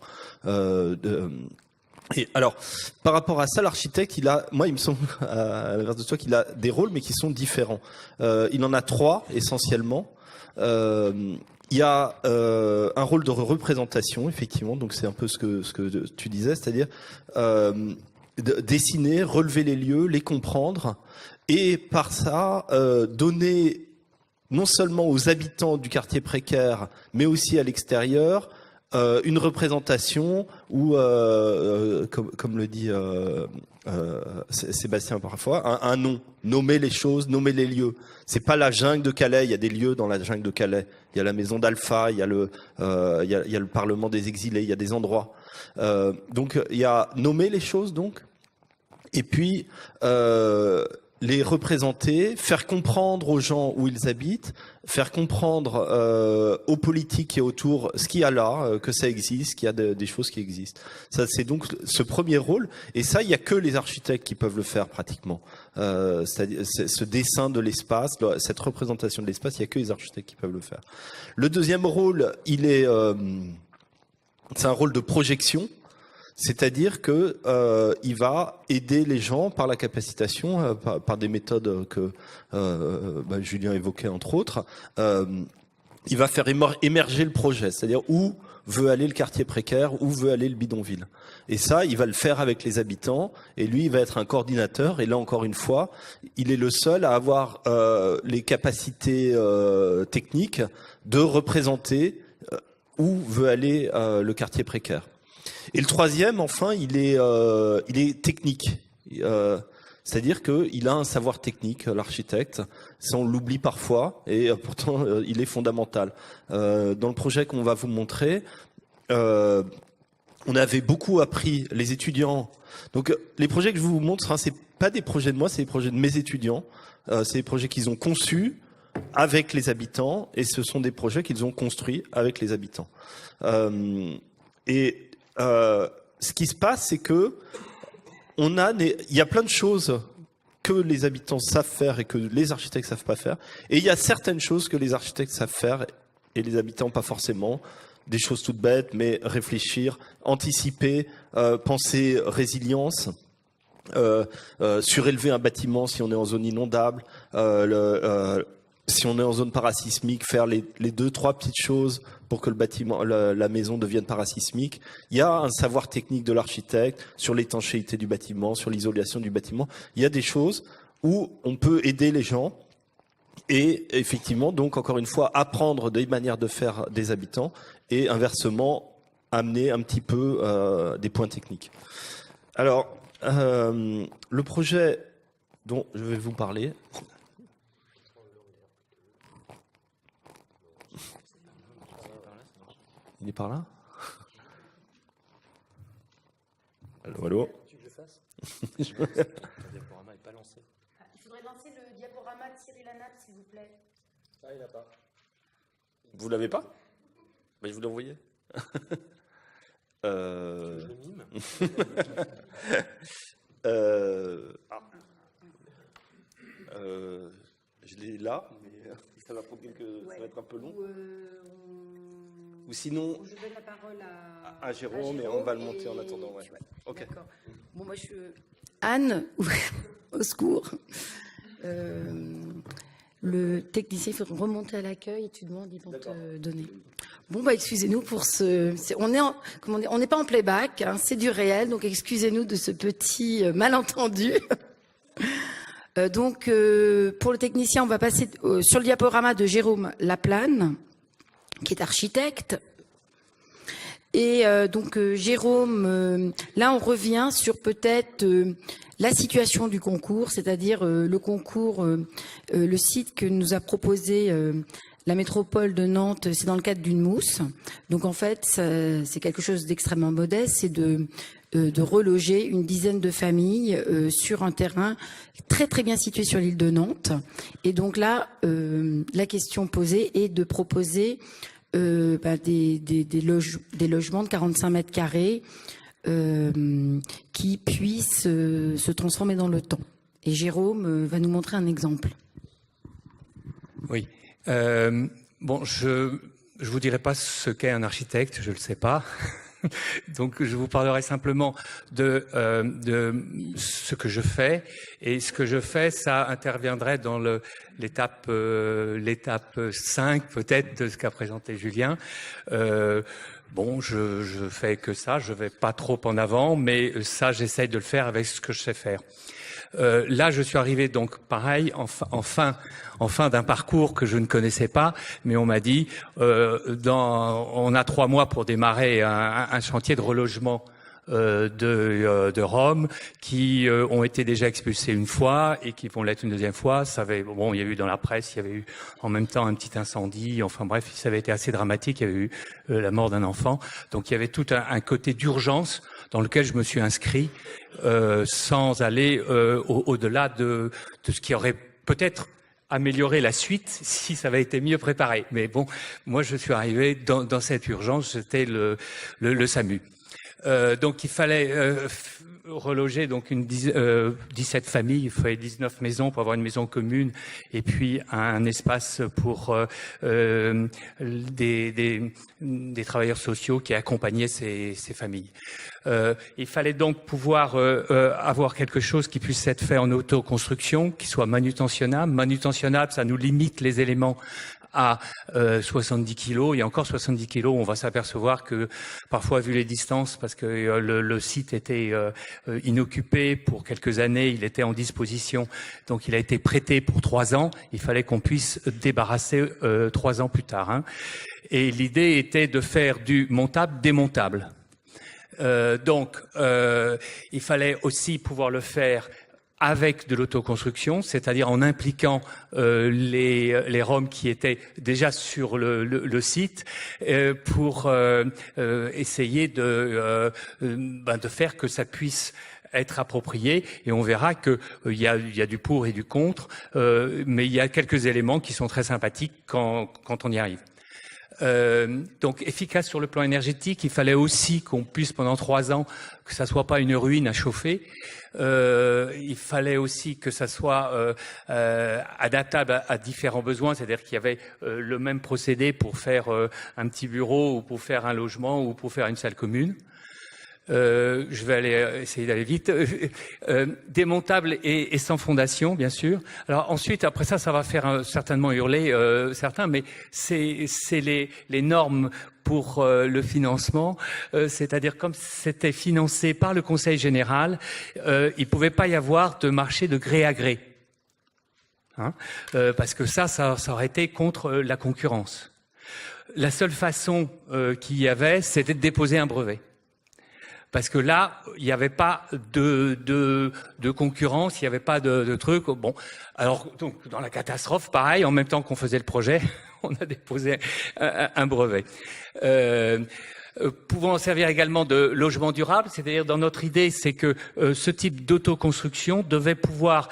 Et alors, par rapport à ça, l'architecte, il me semble, à l'inverse de toi, qu'il a des rôles, mais qui sont différents. Il en a 3, essentiellement. Il y a un rôle de représentation, effectivement, donc c'est un peu ce que tu disais, c'est-à-dire dessiner, relever les lieux, les comprendre, et par ça, donner non seulement aux habitants du quartier précaire, mais aussi à l'extérieur, une représentation où, comme le dit Sébastien parfois, un nom, nommer les choses, nommer les lieux. C'est pas la jungle de Calais, il y a des lieux dans la jungle de Calais. Il y a la maison d'Alpha, il y a le Parlement des exilés, il y a des endroits. Donc il y a nommer les choses donc, et puis les représenter, faire comprendre aux gens où ils habitent, faire comprendre aux politiques qui est autour ce qu'il y a là, que ça existe, qu'il y a des choses qui existent. Ça, c'est donc ce premier rôle. Et ça, il y a que les architectes qui peuvent le faire pratiquement. C'est-à-dire ce dessin de l'espace, cette représentation de l'espace, il y a que les architectes qui peuvent le faire. Le deuxième rôle, c'est un rôle de projection. C'est-à-dire que il va aider les gens par la capacitation, par des méthodes que Julien évoquait entre autres. Il va faire émerger le projet, c'est-à-dire où veut aller le quartier précaire, où veut aller le bidonville. Et ça, il va le faire avec les habitants, et lui, il va être un coordinateur. Et là, encore une fois, il est le seul à avoir les capacités techniques de représenter où veut aller le quartier précaire. Et le troisième, enfin, il est technique. C'est-à-dire qu'il a un savoir technique, l'architecte. Ça, on l'oublie parfois, et pourtant, il est fondamental. Dans le projet qu'on va vous montrer, on avait beaucoup appris, les étudiants. Donc, les projets que je vous montre, c'est pas des projets de moi, c'est des projets de mes étudiants. C'est des projets qu'ils ont conçus avec les habitants, et ce sont des projets qu'ils ont construits avec les habitants. Ce qui se passe, c'est que il y a plein de choses que les habitants savent faire et que les architectes savent pas faire. Et il y a certaines choses que les architectes savent faire et les habitants pas forcément. Des choses toutes bêtes, mais réfléchir, anticiper, penser résilience, surélever un bâtiment si on est en zone inondable, si on est en zone parasismique, faire les 2-3 petites choses pour que le bâtiment, la maison devienne parasismique. Il y a un savoir technique de l'architecte sur l'étanchéité du bâtiment, sur l'isolation du bâtiment. Il y a des choses où on peut aider les gens et effectivement, donc encore une fois, apprendre des manières de faire des habitants et inversement amener un petit peu des points techniques. Alors, le projet dont je vais vous parler. Il est par là ? Allô. Il faudrait lancer le diaporama de Cyril Hanap, s'il vous plaît. Ah, il n'a pas. Vous l'avez pas? Je vous l'ai envoyé. Je l'ai là, mais ça va prendre ça va être un peu long. Ou sinon, Je donne la parole à Jérôme, et on va le monter en attendant. Ouais. Ok. D'accord. Bon, moi, Anne, au secours. Le technicien, il faut remonter à l'accueil et tu demandes, ils vont te donner. Bon, excusez-nous pour on n'est pas en playback, hein, c'est du réel, donc excusez-nous de ce petit malentendu. Donc, pour le technicien, on va passer sur le diaporama de Jérôme Laplane, qui est architecte. Et donc, Jérôme, là, on revient sur peut-être la situation du concours, c'est-à-dire le concours, le site que nous a proposé la métropole de Nantes, c'est dans le cadre d'une mousse. Donc, en fait, c'est quelque chose d'extrêmement modeste, c'est de reloger une dizaine de familles sur un terrain très très bien situé sur l'île de Nantes. Et donc là, la question posée est de proposer des logements de 45 mètres carrés qui puissent se transformer dans le temps. Et Jérôme va nous montrer un exemple. Oui. Bon, je vous dirai pas ce qu'est un architecte, je le sais pas. Donc, je vous parlerai simplement de ce que je fais. Et ce que je fais, ça interviendrait dans l'étape 5, peut-être, de ce qu'a présenté Julien. Bon, je fais que ça, je vais pas trop en avant, mais ça, j'essaye de le faire avec ce que je sais faire. Là, je suis arrivé donc pareil en fin d'un parcours que je ne connaissais pas, mais on m'a dit on a 3 mois pour démarrer un chantier de relogement de Rome qui ont été déjà expulsés une fois et qui vont l'être une deuxième fois. Bon, il y a eu dans la presse, il y avait eu en même temps un petit incendie. Enfin bref, ça avait été assez dramatique. Il y avait eu la mort d'un enfant. Donc il y avait tout un côté d'urgence dans lequel je me suis inscrit sans aller au-delà de ce qui aurait peut-être amélioré la suite si ça avait été mieux préparé. Mais bon, moi je suis arrivé dans cette urgence, c'était le SAMU. Donc il fallait reloger donc 17 familles, il fallait 19 maisons pour avoir une maison commune et puis un espace pour des travailleurs sociaux qui accompagnaient ces familles. Il fallait donc pouvoir avoir quelque chose qui puisse être fait en autoconstruction, qui soit manutentionnable. Manutentionnable, ça nous limite les éléments à 70 kilos, et encore 70 kilos, on va s'apercevoir que parfois, vu les distances, parce que le site était inoccupé pour quelques années, il était en disposition, donc il a été prêté pour 3 ans, il fallait qu'on puisse débarrasser 3 ans plus tard. Hein. Et l'idée était de faire du montable-démontable. Donc, il fallait aussi pouvoir le faire avec de l'autoconstruction, c'est-à-dire en impliquant les Roms qui étaient déjà sur le site pour essayer de faire que ça puisse être approprié. Et on verra que il y a du pour et du contre, mais il y a quelques éléments qui sont très sympathiques quand on y arrive. Donc efficace sur le plan énergétique, il fallait aussi qu'on puisse pendant 3 ans que ça soit pas une ruine à chauffer. Il fallait aussi que ça soit adaptable à différents besoins, c'est-à-dire qu'il y avait le même procédé pour faire un petit bureau ou pour faire un logement ou pour faire une salle commune. Je vais essayer d'aller vite. Démontable et sans fondation, bien sûr. Alors ensuite, après ça va faire certainement hurler certains, mais c'est les normes pour le financement, c'est-à-dire comme c'était financé par le Conseil général, il pouvait pas y avoir de marché de gré à gré, hein, parce que ça aurait été contre la concurrence. La seule façon qu'il y avait, c'était de déposer un brevet. Parce que là, il n'y avait pas de concurrence, il n'y avait pas de truc. Bon, alors donc dans la catastrophe, pareil, en même temps qu'on faisait le projet, on a déposé un brevet. pouvant servir également de logement durable, c'est-à-dire dans notre idée, c'est que ce type d'autoconstruction devait pouvoir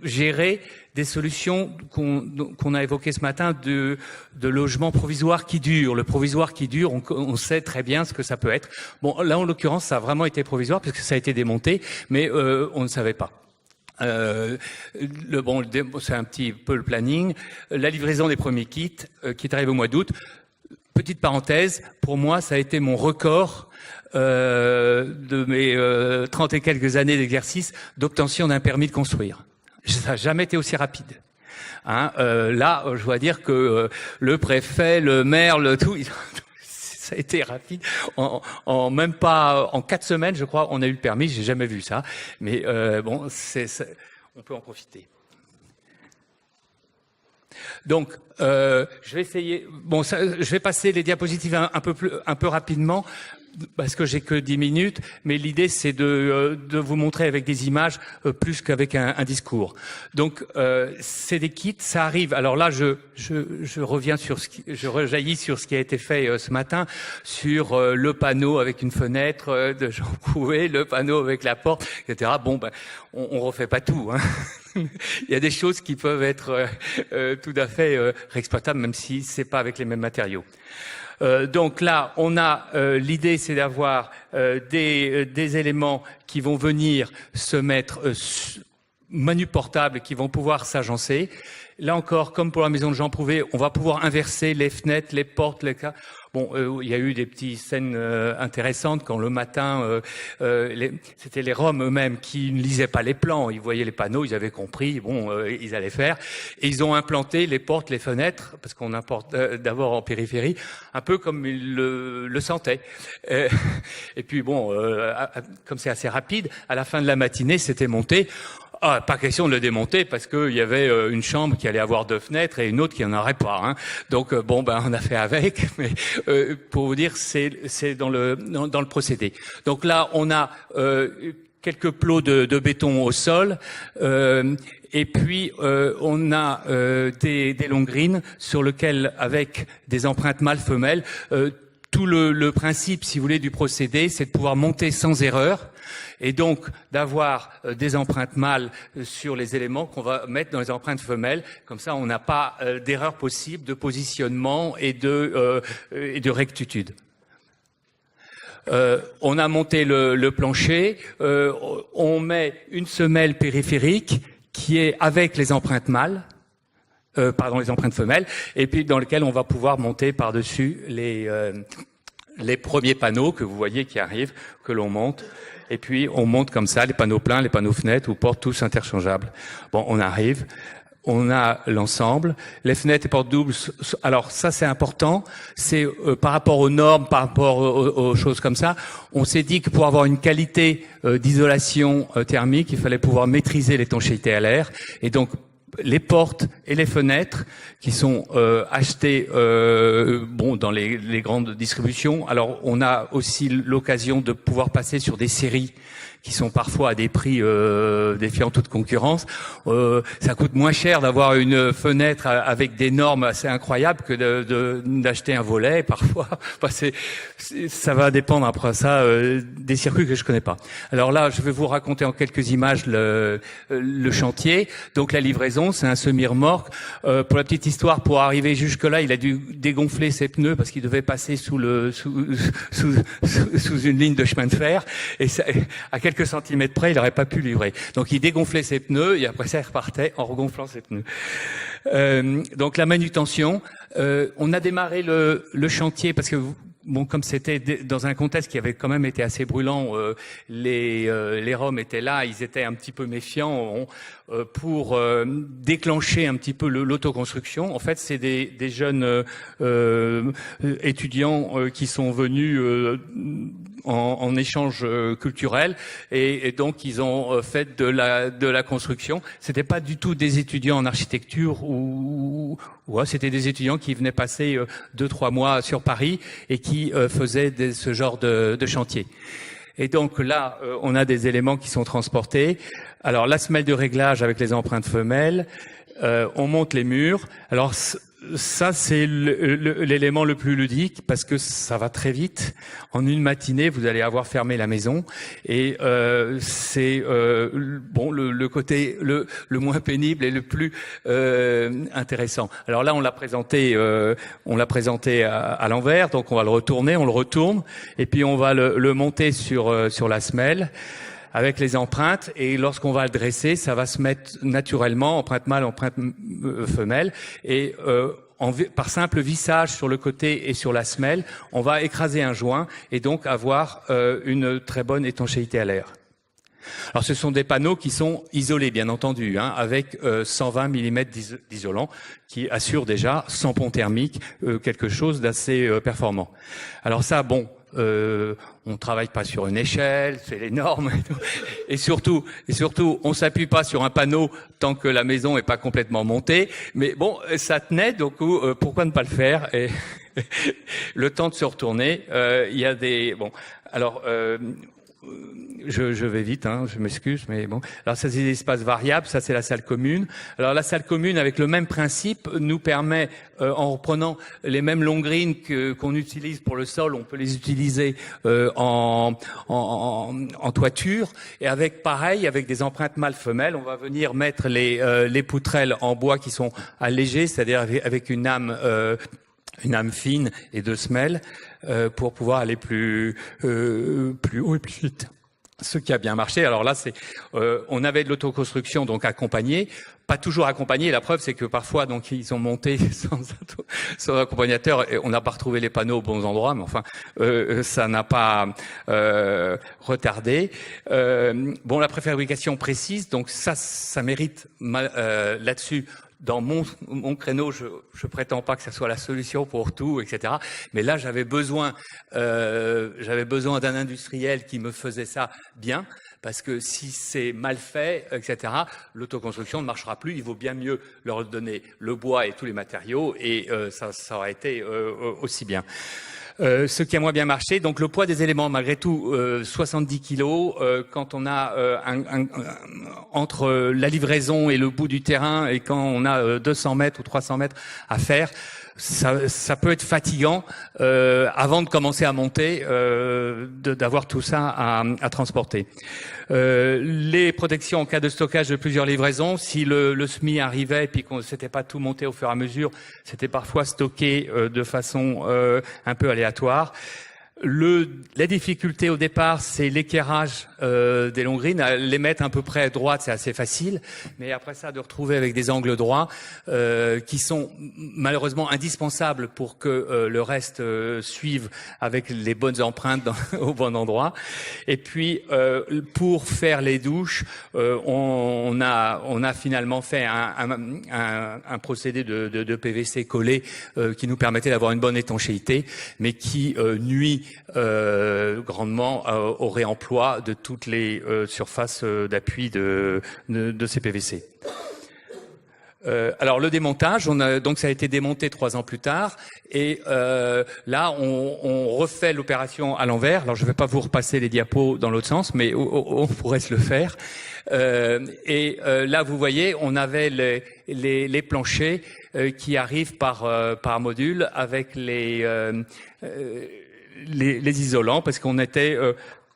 gérer des solutions qu'on a évoquées ce matin de logement provisoire qui dure. Le provisoire qui dure, on sait très bien ce que ça peut être. Bon, là en l'occurrence, ça a vraiment été provisoire parce que ça a été démonté, mais on ne savait pas. C'est un petit peu le planning. La livraison des premiers kits qui est arrivée au mois d'août. Petite parenthèse, pour moi, ça a été mon record de mes 30 et quelques années d'exercice d'obtention d'un permis de construire. Ça n'a jamais été aussi rapide. Là, je dois dire que le préfet, le maire, le tout, ça a été rapide. En même pas en 4 semaines, je crois, on a eu le permis. J'ai jamais vu ça, mais bon, on peut en profiter. Donc, je vais essayer. Bon, je vais passer les diapositives un peu rapidement parce que j'ai que 10 minutes. Mais l'idée, c'est de vous montrer avec des images plus qu'avec un discours. Donc, c'est des kits. Ça arrive. Alors là, je reviens sur je rejaillis sur ce qui a été fait ce matin sur le panneau avec une fenêtre de Jean Coué, le panneau avec la porte, etc. Bon, ben, on refait pas tout. Il y a des choses qui peuvent être tout à fait réexploitables, même si c'est pas avec les mêmes matériaux. Donc là, on a l'idée, c'est d'avoir des éléments qui vvont venir se mettre manu portable, qui vont pouvoir s'agencer. Là encore, comme pour la maison de Jean Prouvé, on va pouvoir inverser les fenêtres, les portes, les cas. Bon, il y a eu des petites scènes intéressantes quand le matin, c'était les Roms eux-mêmes qui ne lisaient pas les plans. Ils voyaient les panneaux, ils avaient compris, bon, ils allaient faire. Et ils ont implanté les portes, les fenêtres, parce qu'on importe d'abord en périphérie, un peu comme ils le sentaient. Et puis bon, comme c'est assez rapide, à la fin de la matinée, c'était monté. Ah, pas question de le démonter parce qu'il y avait une chambre qui allait avoir 2 fenêtres et une autre qui n'en aurait pas. Donc bon, ben on a fait avec, mais pour vous dire, c'est dans le procédé. Donc là, on a quelques plots de béton au sol. Et puis on a des longues grines sur lesquelles, avec des empreintes mâles-femelles, tout le principe, si vous voulez, du procédé, c'est de pouvoir monter sans erreur et donc d'avoir des empreintes mâles sur les éléments qu'on va mettre dans les empreintes femelles. Comme ça, on n'a pas d'erreur possible de positionnement et de rectitude. On a monté le plancher, on met une semelle périphérique qui est avec les empreintes mâles. Les empreintes femelles, et puis dans lequel on va pouvoir monter par-dessus les premiers panneaux que vous voyez qui arrivent, que l'on monte, et puis on monte comme ça les panneaux pleins, les panneaux fenêtres ou portes, tous interchangeables. Bon, on arrive, on a l'ensemble, les fenêtres et portes doubles. Alors ça c'est important, c'est par rapport aux normes, par rapport aux choses comme ça, on s'est dit que pour avoir une qualité d'isolation thermique, il fallait pouvoir maîtriser l'étanchéité à l'air, et donc les portes et les fenêtres qui sont achetées dans les grandes distributions. Alors on a aussi l'occasion de pouvoir passer sur des séries qui sont parfois à des prix défiant toute concurrence. Ça coûte moins cher d'avoir une fenêtre avec des normes assez incroyables que d'acheter un volet parfois. Enfin, ça va dépendre après ça des circuits que je connais pas. Alors là, je vais vous raconter en quelques images le chantier. Donc la livraison, c'est un semi-remorque. Pour la petite histoire, pour arriver jusque-là, il a dû dégonfler ses pneus parce qu'il devait passer sous une ligne de chemin de fer. Et ça, à quelques centimètres près, il n'aurait pas pu livrer. Donc il dégonflait ses pneus et après ça, il repartait en regonflant ses pneus. Donc la manutention, on a démarré le chantier parce que bon, comme c'était dans un contexte qui avait quand même été assez brûlant, les Roms étaient là, ils étaient un petit peu méfiants pour déclencher un petit peu l'autoconstruction. En fait, c'est des jeunes étudiants qui sont venus en échange culturel et donc ils ont fait de la construction. C'était pas du tout des étudiants en architecture ou c'était des étudiants qui venaient passer 2-3 mois sur Paris et qui faisaient ce genre de chantier. Et donc là, on a des éléments qui sont transportés. Alors la semelle de réglage avec les empreintes femelles, on monte les murs. Alors Ça, c'est l'élément le plus ludique parce que ça va très vite. En une matinée, vous allez avoir fermé la maison et c'est bon le côté le moins pénible et le plus intéressant. Alors là, on l'a présenté à l'envers, donc on va le retourner, on le retourne et puis on va le monter sur la semelle avec les empreintes, et lorsqu'on va le dresser, ça va se mettre naturellement, empreinte mâle, empreinte femelle, et par simple vissage sur le côté et sur la semelle, on va écraser un joint et donc avoir une très bonne étanchéité à l'air. Alors ce sont des panneaux qui sont isolés, bien entendu, hein, avec 120 mm d'isolant, qui assure déjà, sans pont thermique, quelque chose d'assez performant. Alors ça, bon... on travaille pas sur une échelle, c'est les normes, et surtout, on s'appuie pas sur un panneau tant que la maison est pas complètement montée. Mais bon, ça tenait, donc pourquoi ne pas le faire? Et le temps de se retourner, il y a des alors. Je vais vite, hein, je m'excuse, mais bon. Alors ça, c'est des espaces variables, ça c'est la salle commune. Alors la salle commune, avec le même principe, nous permet, en reprenant les mêmes longrines qu'on utilise pour le sol, on peut les utiliser en toiture. Et avec pareil, avec des empreintes mâle-femelle, on va venir mettre les poutrelles en bois qui sont allégées, c'est-à-dire avec une âme fine et de semelle pour pouvoir aller plus haut et plus vite. Ce qui a bien marché. Alors là, on avait de l'autoconstruction donc accompagnée, pas toujours accompagnée. La preuve, c'est que parfois, donc ils ont monté sans accompagnateur et on n'a pas retrouvé les panneaux aux bons endroits. Mais enfin, ça n'a pas retardé. La préfabrication précise, donc ça mérite là-dessus. Dans mon créneau, je prétends pas que ça soit la solution pour tout, etc. Mais là, j'avais besoin d'un industriel qui me faisait ça bien, parce que si c'est mal fait, etc., l'autoconstruction ne marchera plus. Il vaut bien mieux leur donner le bois et tous les matériaux, et ça aurait été aussi bien. Ce qui a moins bien marché, donc le poids des éléments, malgré tout, 70 kilos, quand on a entre la livraison et le bout du terrain, et quand on a 200 mètres ou 300 mètres à faire, ça peut être fatigant avant de commencer à monter, d'avoir tout ça à transporter. Les protections en cas de stockage de plusieurs livraisons, si le SMI arrivait et puis qu'on s'était pas tout monté au fur et à mesure, c'était parfois stocké de façon un peu aléatoire. La difficulté au départ, c'est l'équerrage des longrines. Les mettre à peu près droites, c'est assez facile, mais après ça, de retrouver avec des angles droits qui sont malheureusement indispensables pour que le reste suive avec les bonnes empreintes au bon endroit. Et puis pour faire les douches, on a finalement fait un procédé de PVC collé qui nous permettait d'avoir une bonne étanchéité, mais qui nuit grandement au réemploi de toutes les surfaces d'appui de ces PVC. Alors le démontage, donc ça a été démonté 3 ans plus tard, et là on refait l'opération à l'envers. Alors je ne vais pas vous repasser les diapos dans l'autre sens, mais on pourrait se le faire. Là vous voyez, on avait les planchers qui arrivent par module avec les isolants, parce qu'on était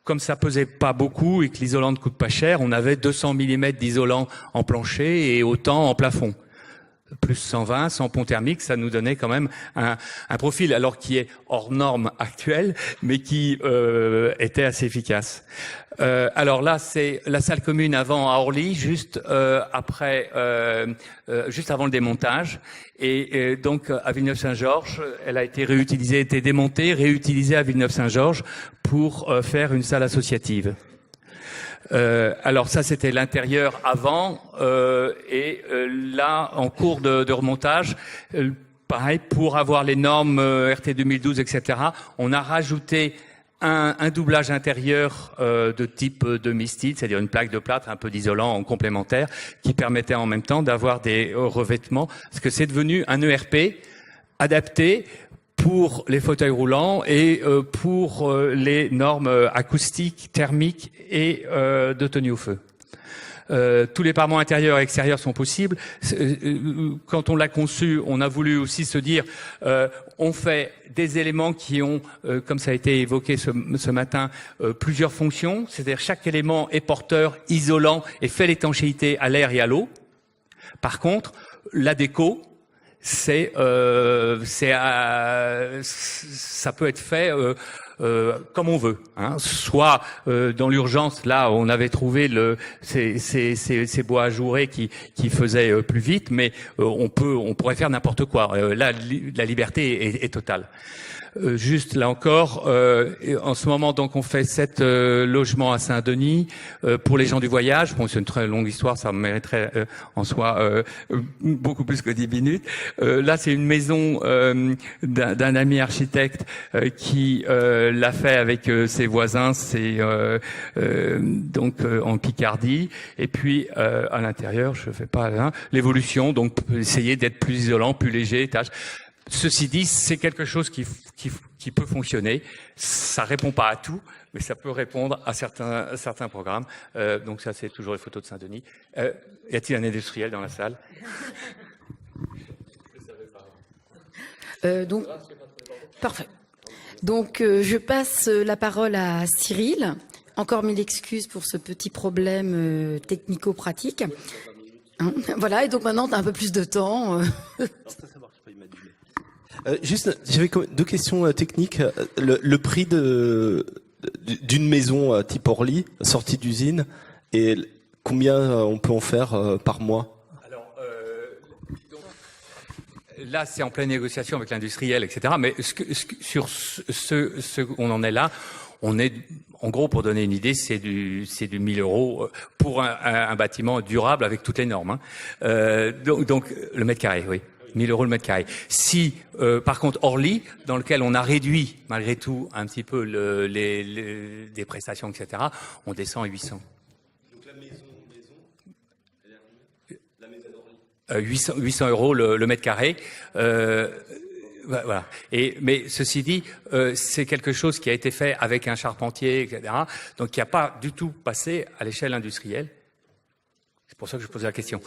comme ça pesait pas beaucoup et que l'isolant ne coûte pas cher, on avait 200 mm d'isolant en plancher et autant en plafond. Plus 120, sans pont thermique, ça nous donnait quand même un profil, alors qui est hors norme actuelle, mais qui était assez efficace. Alors là, c'est la salle commune avant à Orly, juste juste avant le démontage. Et donc à Villeneuve-Saint-Georges, elle a été réutilisée, été démontée, réutilisée à Villeneuve-Saint-Georges pour faire une salle associative. Alors ça, c'était l'intérieur avant, là, en cours de remontage, pareil, pour avoir les normes RT 2012, etc., on a rajouté un doublage intérieur de type demi-style, c'est-à-dire une plaque de plâtre, un peu d'isolant en complémentaire, qui permettait en même temps d'avoir des revêtements, parce que c'est devenu un ERP adapté pour les fauteuils roulants et pour les normes acoustiques, thermiques et de tenue au feu. Tous les parements intérieurs et extérieurs sont possibles. Quand on l'a conçu, on a voulu aussi se dire, on fait des éléments qui ont, comme ça a été évoqué ce matin, plusieurs fonctions. C'est-à-dire chaque élément est porteur, isolant et fait l'étanchéité à l'air et à l'eau. Par contre, la déco, ça peut être fait comme on veut, hein. Soit dans l'urgence, là on avait trouvé ces bois ajourés qui faisaient plus vite, mais on pourrait faire n'importe quoi. Là, la liberté est totale. Juste là encore, en ce moment donc on fait 7 logements à Saint-Denis pour les gens du voyage. Bon, c'est une très longue histoire, ça mériterait en soi beaucoup plus que 10 minutes. Là c'est une maison d'un ami architecte qui l'a fait avec ses voisins, c'est donc en Picardie. Et puis à l'intérieur, je fais pas l'évolution, donc essayer d'être plus isolant, plus léger, tâche. Ceci dit, c'est quelque chose qui peut fonctionner. Ça répond pas à tout, mais ça peut répondre à certains programmes. Donc ça, c'est toujours les photos de Saint-Denis. Y a-t-il un industriel dans la salle? Donc, parfait. Donc, je passe la parole à Cyril. Encore mille excuses pour ce petit problème technico-pratique. Hein, voilà, et donc maintenant, tu as un peu plus de temps. Juste, j'avais 2 questions techniques. Le prix d'une maison type Orly, sortie d'usine, et combien on peut en faire par mois? Alors, là, c'est en pleine négociation avec l'industriel, etc. Mais sur ce on en est là, on est, en gros, pour donner une idée, c'est du 1000 € pour un bâtiment durable avec toutes les normes. Hein. Donc, le mètre carré, oui. 1000 € le mètre carré. Si, par contre, Orly, dans lequel on a réduit, malgré tout, un petit peu des prestations, etc., on descend à 800. Donc la maison la maison d'Orly 800 € le mètre carré. Voilà. Mais ceci dit, c'est quelque chose qui a été fait avec un charpentier, etc., donc qui n'a pas du tout passé à l'échelle industrielle. C'est pour ça que je posais la question.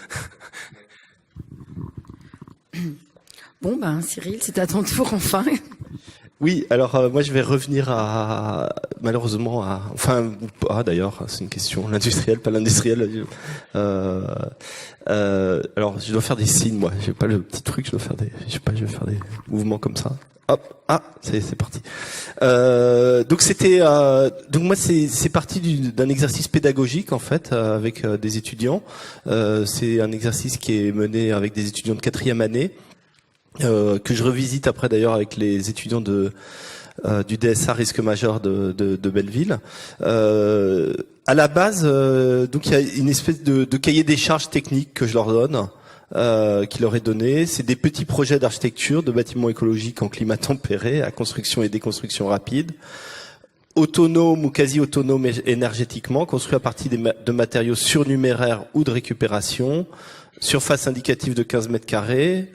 Bon, ben, Cyril, c'est à ton tour, enfin. Oui, alors moi je vais revenir malheureusement enfin d'ailleurs c'est une question, l'industriel, pas l'industriel. Alors je dois faire des signes, moi, j'ai pas le petit truc, je vais faire des mouvements comme ça. Hop, c'est parti. Donc moi c'est parti d'un exercice pédagogique en fait avec des étudiants. C'est un exercice qui est mené avec des étudiants de 4e année. Que je revisite après d'ailleurs avec les étudiants du DSA risque majeur de Belleville. À la base, donc il y a une espèce de cahier des charges techniques que je leur donne, qui leur est donné. C'est des petits projets d'architecture de bâtiments écologiques en climat tempéré, à construction et déconstruction rapide, autonome ou quasi autonome énergétiquement, construit à partir de matériaux surnuméraires ou de récupération, surface indicative de 15 mètres carrés.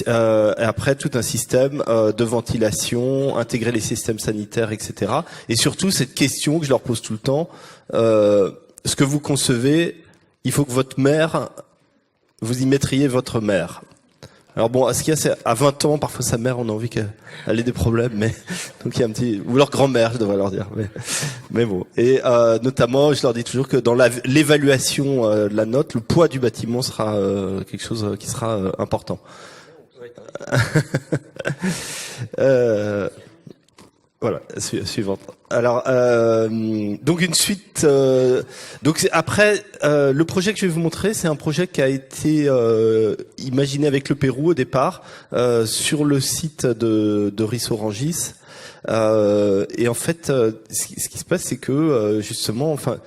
Et après tout un système de ventilation, intégrer les systèmes sanitaires, etc. Et surtout cette question que je leur pose tout le temps, ce que vous concevez, il faut que votre mère, vous y mettriez votre mère. Alors bon, ce qu'il y a, c'est à 20 ans, parfois sa mère, on a envie qu'elle ait des problèmes, mais donc il y a un petit, ou leur grand-mère, je devrais leur dire, mais bon. Et notamment, je leur dis toujours que dans l'évaluation de la note, le poids du bâtiment sera quelque chose qui sera important. Voilà, suivante. Alors, donc une suite. Donc après, le projet que je vais vous montrer, c'est un projet qui a été imaginé avec le Pérou au départ sur le site de Rissorangis. Et en fait, ce qui se passe, c'est que justement, enfin.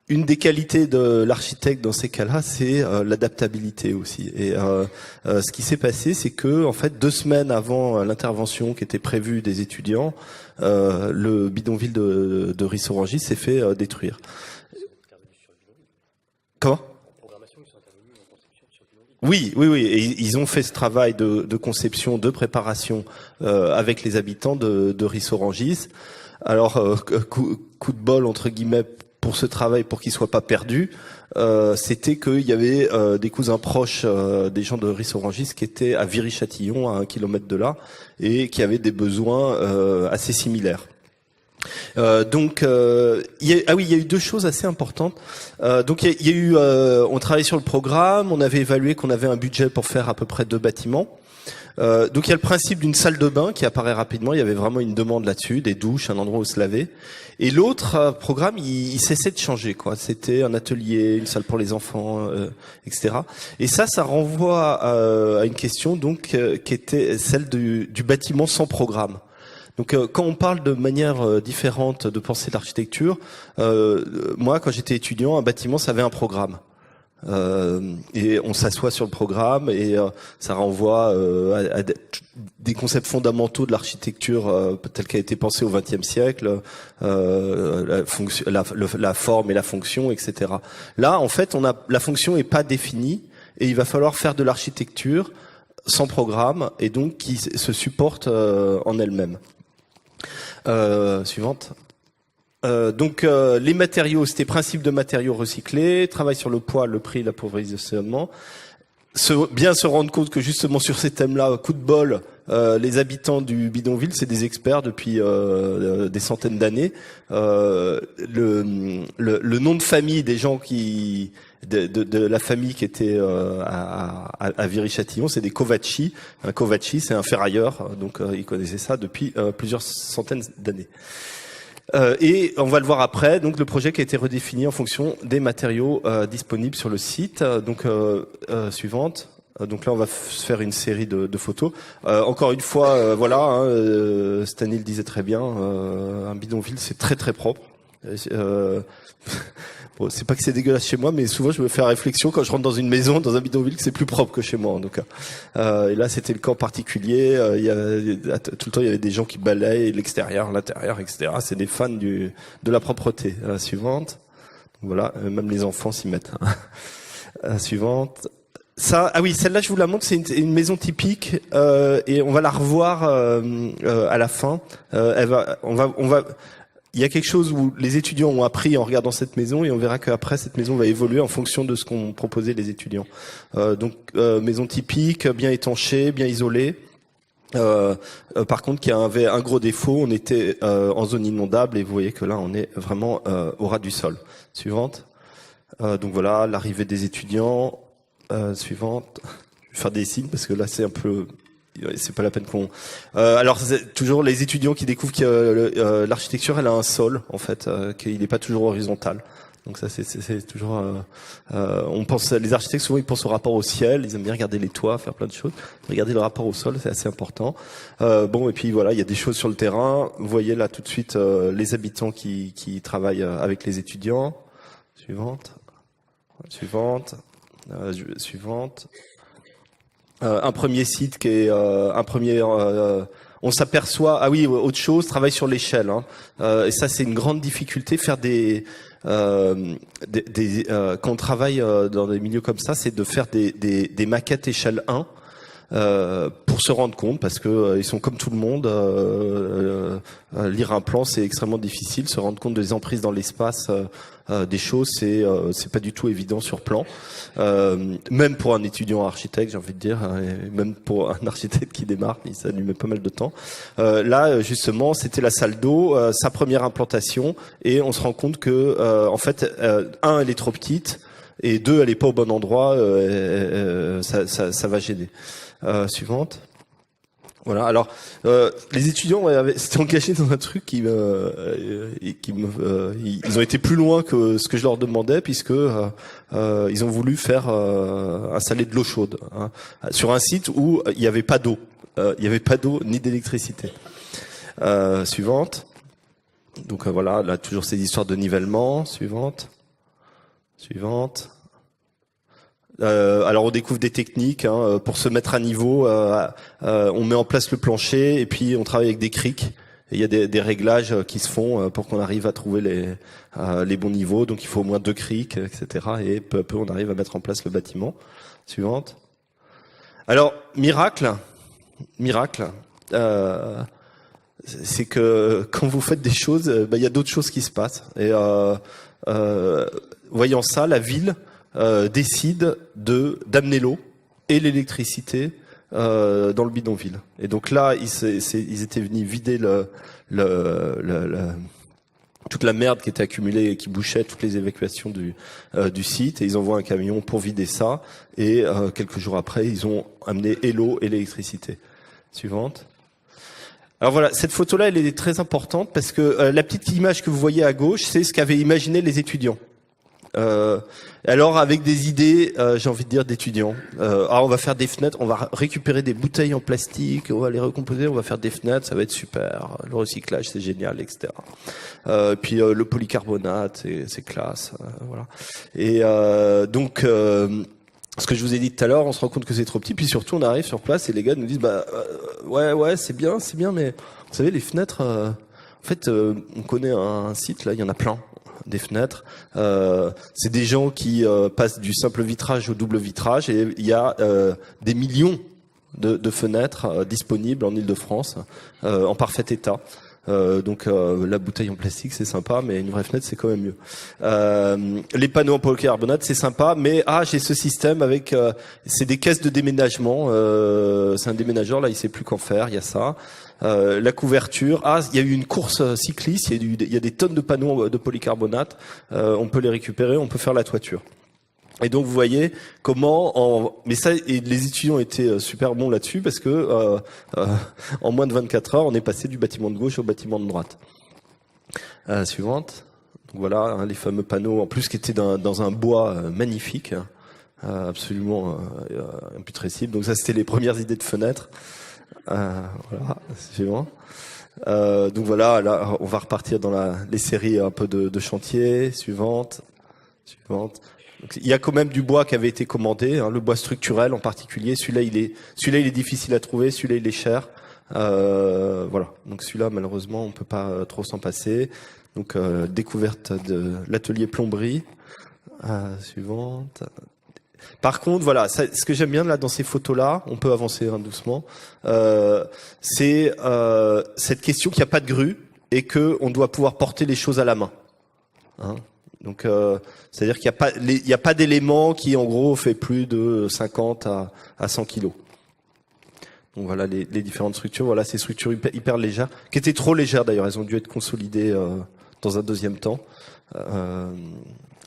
Une des qualités de l'architecte dans ces cas-là, c'est l'adaptabilité aussi. Et ce qui s'est passé, c'est que en fait, 2 semaines avant l'intervention qui était prévue des étudiants, le bidonville de Rissorangis s'est fait détruire. Comment ? Oui. Et ils ont fait ce travail de conception, de préparation avec les habitants de Rissorangis. Alors, coup de bol entre guillemets. pour ce travail, pour qu'il soit pas perdu, c'était qu'il y avait des cousins proches des gens de Ris-Orangis qui étaient à Viry-Châtillon, à 1 kilomètre de là, et qui avaient des besoins assez similaires. Il y a eu 2 choses assez importantes. Donc il y a eu, on travaillait sur le programme, on avait évalué qu'on avait un budget pour faire à peu près 2 bâtiments. Donc il y a le principe d'une salle de bain qui apparaît rapidement. Il y avait vraiment une demande là-dessus, des douches, un endroit où se laver. Et l'autre programme, il cessait de changer, quoi. C'était un atelier, une salle pour les enfants, etc. Et ça renvoie à une question donc qui était celle du bâtiment sans programme. Donc quand on parle de manière différente de penser l'architecture, moi quand j'étais étudiant, un bâtiment ça avait un programme. Et on s'assoit sur le programme et ça renvoie à des concepts fondamentaux de l'architecture telle qu'elle a été pensée au XXe siècle, la forme et la fonction, etc. Là, en fait, la fonction est pas définie et il va falloir faire de l'architecture sans programme et donc qui se supporte en elle-même. Suivante. Les matériaux, c'était principe de matériaux recyclés, travail sur le poids, le prix, l'appauvrissement. Bien se rendre compte que justement sur ces thèmes-là, coup de bol, les habitants du bidonville, c'est des experts depuis des centaines d'années. Le nom de famille des gens de la famille qui était à Viry-Châtillon, c'est des Kovacci. Un Kovacci, c'est un ferrailleur, donc ils connaissaient ça depuis plusieurs centaines d'années. Et on va le voir après, donc le projet qui a été redéfini en fonction des matériaux disponibles sur le site. Suivante. Donc là, on va se faire une série de photos. Encore une fois, Stanley le disait très bien, un bidonville, c'est très très propre. Bon, c'est pas que c'est dégueulasse chez moi, mais souvent je me fais la réflexion quand je rentre dans une maison, dans un bidonville, que c'est plus propre que chez moi en tout cas. Et là, c'était le cas particulier. Tout le temps, il y avait des gens qui balayent l'extérieur, l'intérieur, etc. C'est des fans de la propreté. Suivante. Voilà, même les enfants s'y mettent. Suivante. Celle-là, je vous la montre. C'est une maison typique et on va la revoir à la fin. Il y a quelque chose où les étudiants ont appris en regardant cette maison et on verra qu'après cette maison va évoluer en fonction de ce qu'ont proposé les étudiants. Maison typique, bien étanchée, bien isolée. Par contre, qui avait un gros défaut, on était en zone inondable et vous voyez que là on est vraiment au ras du sol. Suivante. Donc voilà, l'arrivée des étudiants. Suivante. Je vais faire des signes parce que là c'est un peu... C'est pas la peine qu'on. Alors c'est toujours les étudiants qui découvrent que l'architecture elle a un sol en fait, qu'il n'est pas toujours horizontal. Donc ça c'est toujours. On pense les architectes souvent ils pensent au rapport au ciel, ils aiment bien regarder les toits, faire plein de choses. Regarder le rapport au sol c'est assez important. Et puis voilà il y a des choses sur le terrain. Vous voyez là tout de suite les habitants qui travaillent avec les étudiants. Suivante. Un premier site qui est on s'aperçoit autre chose, travail sur l'échelle et ça c'est une grande difficulté, faire quand on travaille dans des milieux comme ça, c'est de faire des maquettes échelle 1 pour se rendre compte, parce que ils sont comme tout le monde, lire un plan c'est extrêmement difficile, se rendre compte des emprises dans l'espace des choses c'est pas du tout évident sur plan, même pour un étudiant architecte j'ai envie de dire, et même pour un architecte qui démarre ça lui met pas mal de temps. Là justement c'était la salle d'eau, sa première implantation, et on se rend compte que en fait elle est trop petite et 2 elle est pas au bon endroit, ça va gêner. Suivante. Voilà. Alors, les étudiants s'étaient engagés dans un truc ils ont été plus loin que ce que je leur demandais, puisque ils ont voulu faire installer de l'eau chaude sur un site où il n'y avait pas d'eau, ni d'électricité. Suivante. Donc voilà, là toujours ces histoires de nivellement. Suivante. Alors on découvre des techniques pour se mettre à niveau. On met en place le plancher et puis on travaille avec des criques. Et il y a des réglages qui se font pour qu'on arrive à trouver les bons niveaux. Donc il faut au moins 2 criques, etc. Et peu à peu on arrive à mettre en place le bâtiment. Suivante. Alors miracle. c'est que quand vous faites des choses, il y a d'autres choses qui se passent. Et voyant ça, la ville décide d'amener l'eau et l'électricité dans le bidonville. Et donc là, ils étaient venus vider toute la merde qui était accumulée et qui bouchait toutes les évacuations du site, et ils envoient un camion pour vider ça, et quelques jours après ils ont amené et l'eau et l'électricité. Suivante. Alors voilà, cette photo-là elle est très importante parce que la petite image que vous voyez à gauche, c'est ce qu'avaient imaginé les étudiants. Alors avec des idées, j'ai envie de dire d'étudiants. On va faire des fenêtres, on va récupérer des bouteilles en plastique, on va les recomposer, on va faire des fenêtres, ça va être super. Le recyclage c'est génial, etc. Puis le polycarbonate, c'est classe, voilà. Et donc ce que je vous ai dit tout à l'heure, on se rend compte que c'est trop petit, puis surtout on arrive sur place et les gars nous disent ouais c'est bien, mais vous savez les fenêtres, en fait on connaît un site là, il y en a plein. Des fenêtres, c'est des gens qui passent du simple vitrage au double vitrage, et il y a des millions de fenêtres disponibles en Île-de-France en parfait état. Donc la bouteille en plastique c'est sympa, mais une vraie fenêtre c'est quand même mieux. Les panneaux en polycarbonate c'est sympa, mais j'ai ce système avec c'est des caisses de déménagement. C'est un déménageur là, il sait plus qu'en faire. Il y a ça. La couverture. Il y a eu une course cycliste. Il y a des tonnes de panneaux de polycarbonate. On peut les récupérer. On peut faire la toiture. Et donc vous voyez comment mais ça, et les étudiants étaient super bons là-dessus parce que en moins de 24 heures on est passé du bâtiment de gauche au bâtiment de droite. Suivante. Donc voilà les fameux panneaux en plus qui étaient dans un bois magnifique, absolument imputrescible. Donc ça c'était les premières idées de fenêtres. Voilà, suivant. Donc voilà, là on va repartir dans les séries un peu de chantier. Suivante. Donc, il y a quand même du bois qui avait été commandé, le bois structurel en particulier. Celui-là il est difficile à trouver, celui-là il est cher. Voilà. Donc celui-là malheureusement on peut pas trop s'en passer. Donc découverte de l'atelier plomberie. Suivante. Par contre, voilà, ce que j'aime bien là dans ces photos-là, on peut avancer doucement, c'est cette question qu'il n'y a pas de grue et que on doit pouvoir porter les choses à la main. Donc, c'est-à-dire qu'il n'y a pas d'élément qui, en gros, fait plus de 50 à 100 kilos. Donc voilà les différentes structures. Voilà ces structures hyper légères, qui étaient trop légères d'ailleurs. Elles ont dû être consolidées dans un deuxième temps.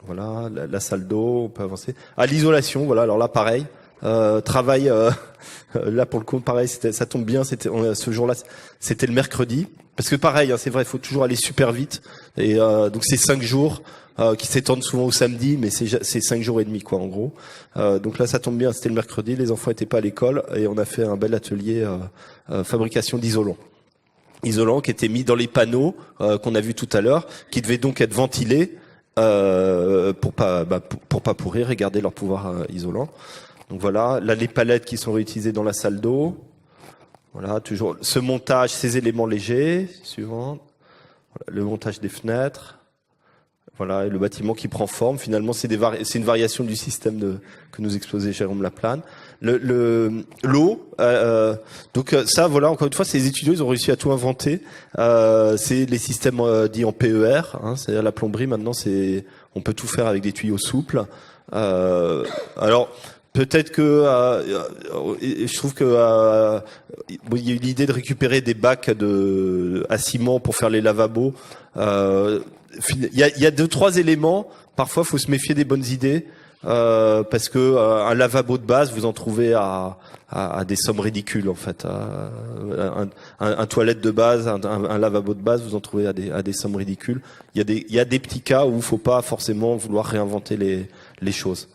Voilà la salle d'eau, on peut avancer. L'isolation, voilà. Alors là, pareil. Travail. Là pour le coup, pareil. Ça tombe bien. Ce jour-là, c'était le mercredi. Parce que pareil, c'est vrai, il faut toujours aller super vite. Et donc c'est 5 jours. Qui s'étendent souvent au samedi, mais c'est 5 jours et demi, quoi, en gros. Donc là, ça tombe bien, c'était le mercredi, les enfants étaient pas à l'école, et on a fait un bel atelier fabrication d'isolants. Isolants qui étaient mis dans les panneaux qu'on a vus tout à l'heure, qui devaient donc être ventilés pour pas pourrir et garder leur pouvoir isolant. Donc voilà, là les palettes qui sont réutilisées dans la salle d'eau. Voilà, toujours ce montage, ces éléments légers. Suivant. Voilà, le montage des fenêtres. Voilà, et le bâtiment qui prend forme, finalement, c'est une variation du système que nous exposait Jérôme Laplane. L'eau, donc ça, voilà, encore une fois, ces étudiants, ils ont réussi à tout inventer. C'est les systèmes dits en PER, c'est-à-dire la plomberie. Maintenant, on peut tout faire avec des tuyaux souples. Alors. Peut-être que je trouve que il y a eu l'idée de récupérer des bacs à ciment pour faire les lavabos. Il y a 2-3 éléments. Parfois, faut se méfier des bonnes idées parce que un lavabo de base, vous en trouvez à des sommes ridicules en fait. Un toilette de base, un lavabo de base, vous en trouvez à des sommes ridicules. Il y a des petits cas où il faut pas forcément vouloir réinventer les choses.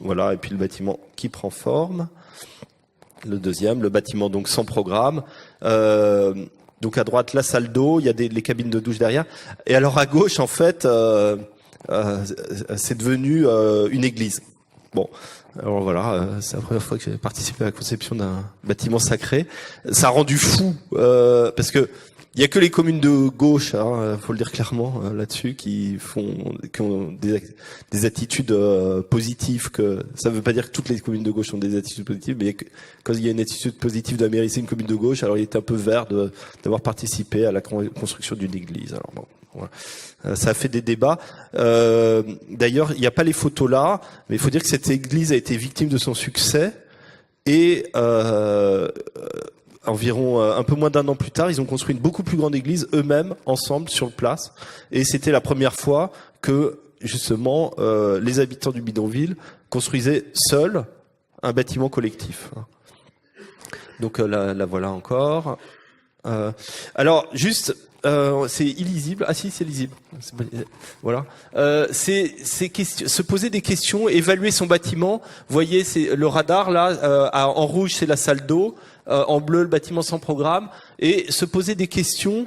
Voilà, et puis le bâtiment qui prend forme. Le deuxième, le bâtiment donc sans programme. Donc à droite, la salle d'eau, il y a les cabines de douche derrière. Et alors à gauche, en fait, c'est devenu une église. Bon, alors voilà, c'est la première fois que j'ai participé à la conception d'un bâtiment sacré. Ça a rendu fou, parce que Il y a que les communes de gauche, hein, faut le dire clairement là-dessus, qui ont des attitudes positives. Que ça ne veut pas dire que toutes les communes de gauche ont des attitudes positives, mais quand il y a une attitude positive de la mairie, c'est une commune de gauche. Alors il était un peu vert d'avoir participé à la construction d'une église. Alors bon, voilà. Ça a fait des débats. D'ailleurs, il n'y a pas les photos là, mais il faut dire que cette église a été victime de son succès et environ un peu moins d'un an plus tard, ils ont construit une beaucoup plus grande église eux-mêmes, ensemble, sur le place. Et c'était la première fois que, justement, les habitants du bidonville construisaient seuls un bâtiment collectif. Donc là voilà encore. Alors, juste... c'est illisible. Ah si, c'est lisible. Voilà. Se poser des questions, évaluer son bâtiment. Vous voyez, c'est le radar là. En rouge, c'est la salle d'eau. En bleu, le bâtiment sans programme. Et se poser des questions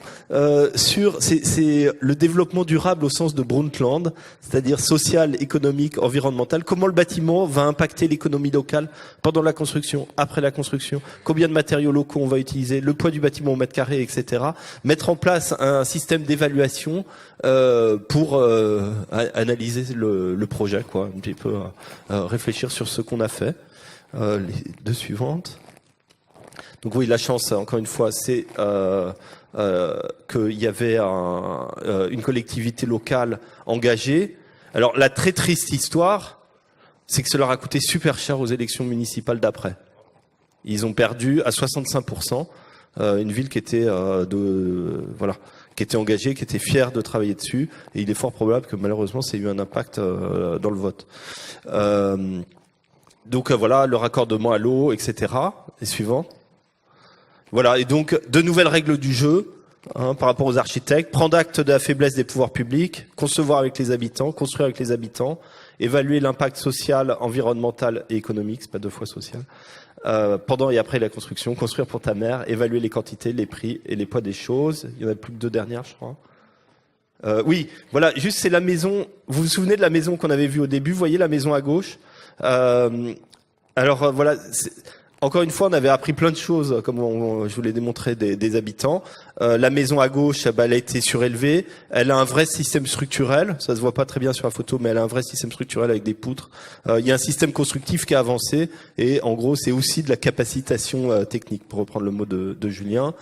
sur c'est le développement durable au sens de Brundtland, c'est-à-dire social, économique, environnemental. Comment le bâtiment va impacter l'économie locale pendant la construction, après la construction. Combien de matériaux locaux on va utiliser, le poids du bâtiment au mètre carré, etc. Mettre en place un système d'évaluation pour analyser le projet, quoi. Un petit peu réfléchir sur ce qu'on a fait. Les deux suivantes. Donc oui, la chance, encore une fois, c'est qu'il y avait une collectivité locale engagée. Alors la très triste histoire, c'est que cela leur a coûté super cher aux élections municipales d'après. Ils ont perdu à 65% une ville qui était qui était engagée, qui était fière de travailler dessus. Et il est fort probable que malheureusement, ça ait eu un impact dans le vote. Donc voilà, le raccordement à l'eau, etc. Et suivant. Voilà, et donc de nouvelles règles du jeu par rapport aux architectes, prendre acte de la faiblesse des pouvoirs publics, concevoir avec les habitants, construire avec les habitants, évaluer l'impact social, environnemental et économique, c'est pas deux fois social, pendant et après la construction, construire pour ta mère, évaluer les quantités, les prix et les poids des choses. Il y en a plus que deux dernières, je crois. Oui, voilà, juste c'est la maison, vous vous souvenez de la maison qu'on avait vue au début, vous voyez la maison à gauche. Alors voilà, encore une fois, on avait appris plein de choses, comme je vous l'ai démontré, des habitants. La maison à gauche, elle a été surélevée. Elle a un vrai système structurel. Ça se voit pas très bien sur la photo, mais elle a un vrai système structurel avec des poutres. Il y a un système constructif qui a avancé. Et en gros, c'est aussi de la capacitation technique, pour reprendre le mot de Julien.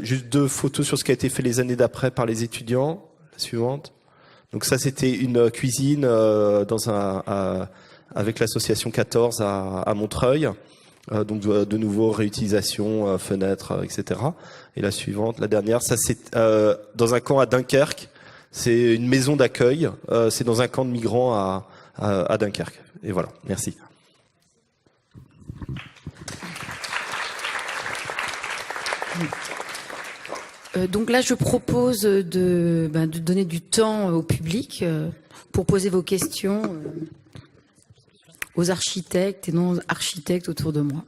Juste deux photos sur ce qui a été fait les années d'après par les étudiants. La suivante. Donc ça, c'était une cuisine avec l'association 14 à Montreuil. Donc de nouveau réutilisation, fenêtres, etc. Et la suivante, la dernière, ça c'est dans un camp à Dunkerque. C'est une maison d'accueil. C'est dans un camp de migrants à Dunkerque. Et voilà, merci. Donc là, je propose de donner du temps au public pour poser vos questions aux architectes et non architectes autour de moi.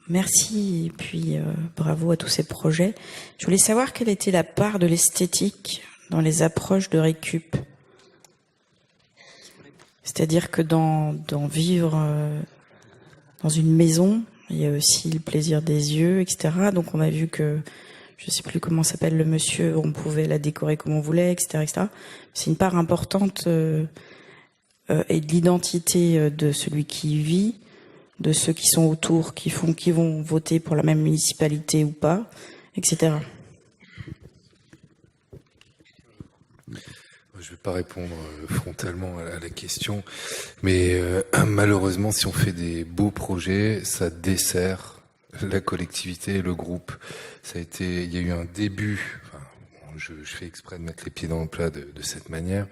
Merci et puis bravo à tous ces projets. Je voulais savoir quelle était la part de l'esthétique dans les approches de récup. C'est-à-dire que dans vivre dans une maison, il y a aussi le plaisir des yeux, etc. Donc on a vu que, je sais plus comment s'appelle le monsieur, on pouvait la décorer comme on voulait, etc., etc. C'est une part importante et de l'identité de celui qui y vit, de ceux qui sont autour, qui vont voter pour la même municipalité ou pas, etc. Je ne vais pas répondre frontalement à la question, mais malheureusement, si on fait des beaux projets, ça dessert la collectivité et le groupe. Il y a eu un début. Je fais exprès de mettre les pieds dans le plat de cette manière.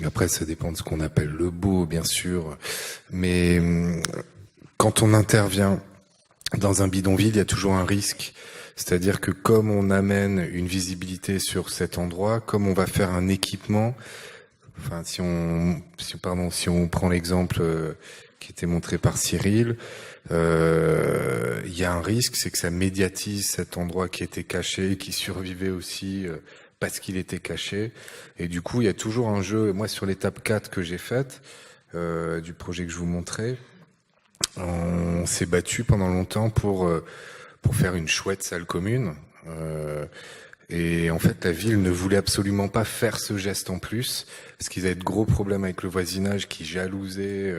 Après, ça dépend de ce qu'on appelle le beau, bien sûr. Mais quand on intervient dans un bidonville, il y a toujours un risque. C'est-à-dire que comme on amène une visibilité sur cet endroit, comme on va faire un équipement, enfin, si on prend l'exemple qui était montré par Cyril, il y a un risque, c'est que ça médiatise cet endroit qui était caché, qui survivait aussi parce qu'il était caché. Et du coup, il y a toujours un jeu. Moi, sur l'étape 4 que j'ai faite, du projet que je vous montrais, on s'est battu pendant longtemps pour faire une chouette salle commune. Et en fait, la ville ne voulait absolument pas faire ce geste en plus, parce qu'ils avaient de gros problèmes avec le voisinage qui jalousait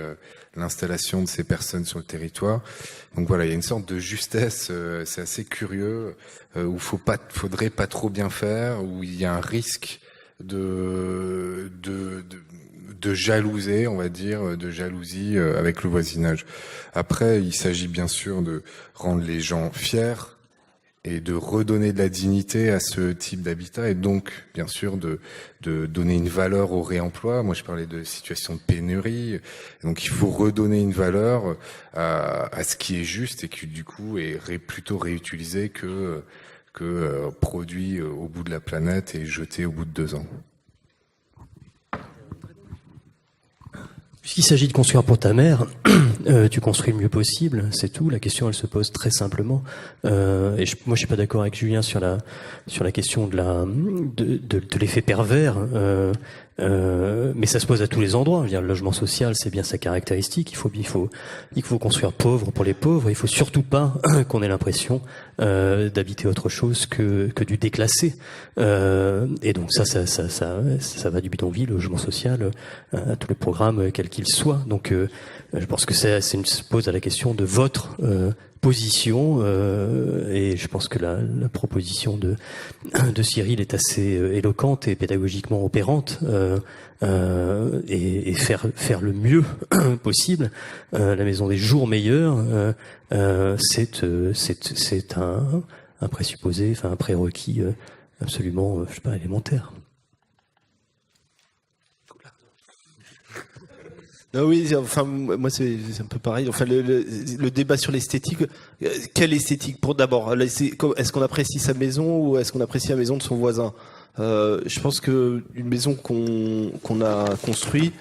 l'installation de ces personnes sur le territoire. Donc voilà, il y a une sorte de justesse, c'est assez curieux, où faudrait pas trop bien faire, où il y a un risque de jalouser, on va dire, de jalousie avec le voisinage. Après, il s'agit bien sûr de rendre les gens fiers, et de redonner de la dignité à ce type d'habitat et donc bien sûr de donner une valeur au réemploi. Moi je parlais de situation de pénurie, donc il faut redonner une valeur à ce qui est juste et qui du coup est plutôt réutilisé que produit au bout de la planète et jeté au bout de 2 ans. Puisqu'il s'agit de construire pour ta mère, tu construis le mieux possible, c'est tout. La question, elle se pose très simplement. Moi, je suis pas d'accord avec Julien sur la question de l'effet pervers. Mais ça se pose à tous les endroits. Je veux dire, le logement social, c'est bien sa caractéristique. Il faut construire pauvre pour les pauvres. Il faut surtout pas qu'on ait l'impression d'habiter autre chose que du déclassé. Et donc ça va du bidonville, le logement social, à tous les programmes, quels qu'ils soient. Donc, je pense que se pose à la question de votre position, et je pense que la proposition de Cyril est assez éloquente et pédagogiquement opérante, et faire le mieux possible. La maison des jours meilleurs, c'est un présupposé, enfin un prérequis absolument, je sais pas, élémentaire. Non, oui, enfin moi c'est un peu pareil. Enfin le débat sur l'esthétique, quelle esthétique pour d'abord, est-ce qu'on apprécie sa maison ou est-ce qu'on apprécie la maison de son voisin? Je pense que une maison qu'on a construit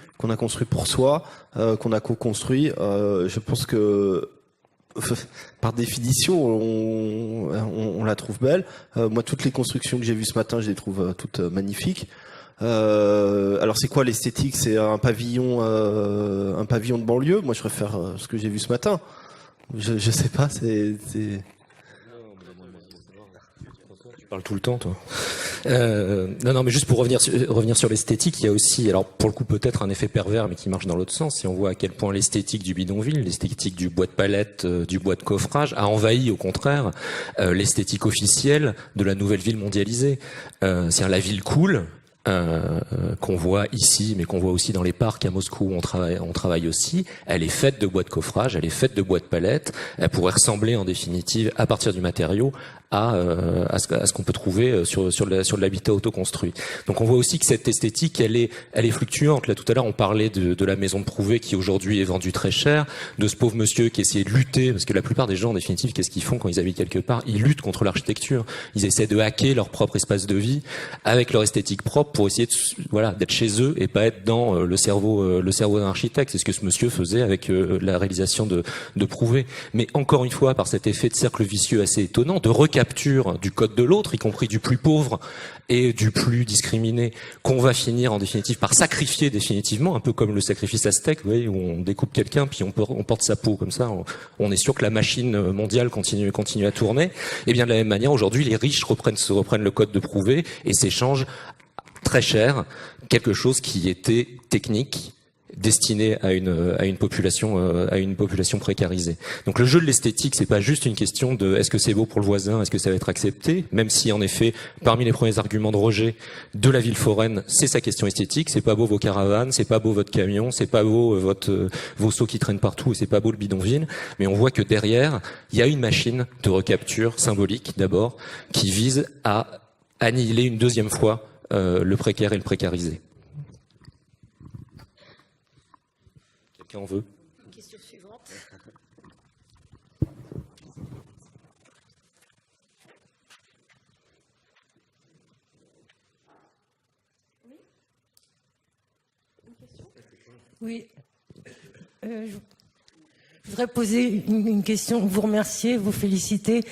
pour soi, qu'on a co-construit, je pense que par définition on la trouve belle. Moi toutes les constructions que j'ai vues ce matin, je les trouve toutes magnifiques. Alors c'est quoi l'esthétique? C'est un pavillon de banlieue. Moi je préfère ce que j'ai vu ce matin. Je sais pas, c'est... Tu parles tout le temps, toi. Non, mais juste pour revenir sur l'esthétique, il y a aussi, alors pour le coup peut-être un effet pervers, mais qui marche dans l'autre sens. Si on voit à quel point l'esthétique du bidonville, l'esthétique du bois de palette, du bois de coffrage, a envahi au contraire l'esthétique officielle de la nouvelle ville mondialisée. C'est-à-dire la ville cool. Qu'on voit ici, mais qu'on voit aussi dans les parcs à Moscou où on travaille aussi. Elle est faite de bois de coffrage, elle est faite de bois de palette. Elle pourrait ressembler en définitive, à partir du matériau, à ce qu'on peut trouver sur de l'habitat autoconstruit. Donc on voit aussi que cette esthétique, elle est fluctuante. Là tout à l'heure on parlait de la maison de Prouvé qui aujourd'hui est vendue très cher, de ce pauvre monsieur qui essayait de lutter, parce que la plupart des gens en définitive, qu'est-ce qu'ils font quand ils habitent quelque part? Ils luttent contre l'architecture. Ils essaient de hacker leur propre espace de vie avec leur esthétique propre pour essayer d'être chez eux et pas être dans le cerveau d'un architecte. C'est ce que ce monsieur faisait avec la réalisation de Prouvé. Mais encore une fois, par cet effet de cercle vicieux assez étonnant, de recapture du code de l'autre, y compris du plus pauvre et du plus discriminé, qu'on va finir en définitive par sacrifier définitivement, un peu comme le sacrifice aztèque, vous voyez, où on découpe quelqu'un puis on porte sa peau comme ça, on est sûr que la machine mondiale continue à tourner. Et bien de la même manière, aujourd'hui, les riches reprennent le code de Prouvé et s'échangent très cher quelque chose qui était technique, destiné à une population précarisée. Donc le jeu de l'esthétique, c'est pas juste une question de est-ce que c'est beau pour le voisin, est-ce que ça va être accepté, même si en effet parmi les premiers arguments de rejet de la ville foraine, c'est sa question esthétique. C'est pas beau vos caravanes, c'est pas beau votre camion, c'est pas beau vos seaux qui traînent partout, et c'est pas beau le bidonville. Mais on voit que derrière, il y a une machine de recapture symbolique d'abord qui vise à annihiler une deuxième fois le précaire et le précarisé. Quelqu'un en veut? Question suivante. Oui. Je voudrais poser une question, vous remercier, vous féliciter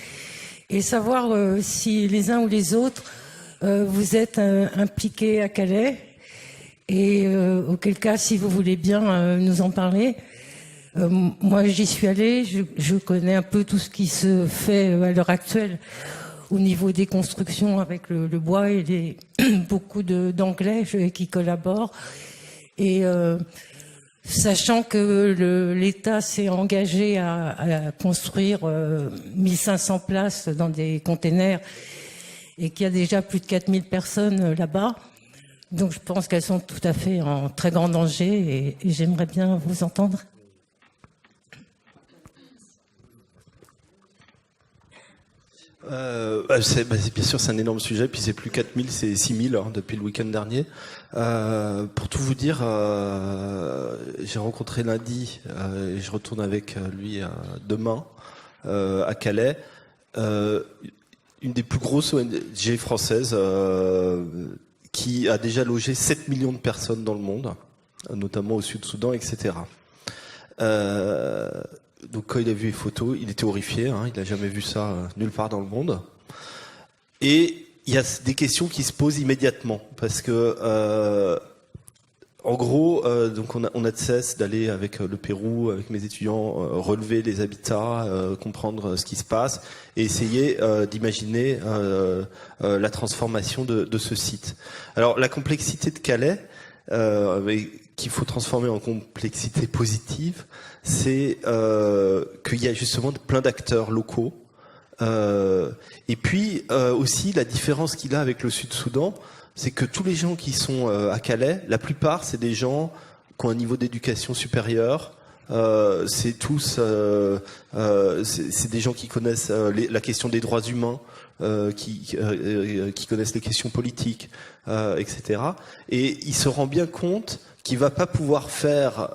et savoir si les uns ou les autres vous êtes impliqués à Calais et auquel cas, si vous voulez bien nous en parler. Moi, j'y suis allée, je connais un peu tout ce qui se fait à l'heure actuelle au niveau des constructions avec le bois et beaucoup d'Anglais qui collaborent. Et sachant que l'État s'est engagé à construire 1500 places dans des containers et qu'il y a déjà plus de 4000 personnes là-bas, donc je pense qu'elles sont tout à fait en très grand danger et j'aimerais bien vous entendre. Bien sûr, c'est un énorme sujet, puis c'est plus 4000, c'est 6000 depuis le week-end dernier. Pour tout vous dire, j'ai rencontré lundi, et je retourne avec lui demain à Calais, une des plus grosses ONG françaises qui a déjà logé 7 millions de personnes dans le monde, notamment au Sud-Soudan, etc. Donc quand il a vu les photos, il était horrifié, il n'a jamais vu ça nulle part dans le monde. Et il y a des questions qui se posent immédiatement, parce que en gros, donc on a de cesse d'aller avec le Pérou, avec mes étudiants, relever les habitats, comprendre ce qui se passe, et essayer d'imaginer la transformation de ce site. Alors la complexité de Calais, qu'il faut transformer en complexité positive, c'est qu'il y a justement plein d'acteurs locaux. Et puis aussi la différence qu'il a avec le Sud-Soudan, c'est que tous les gens qui sont à Calais, la plupart c'est des gens qui ont un niveau d'éducation supérieur. C'est tous, c'est des gens qui connaissent la question des droits humains, qui connaissent les questions politiques, etc. Et il se rend bien compte qu'il va pas pouvoir faire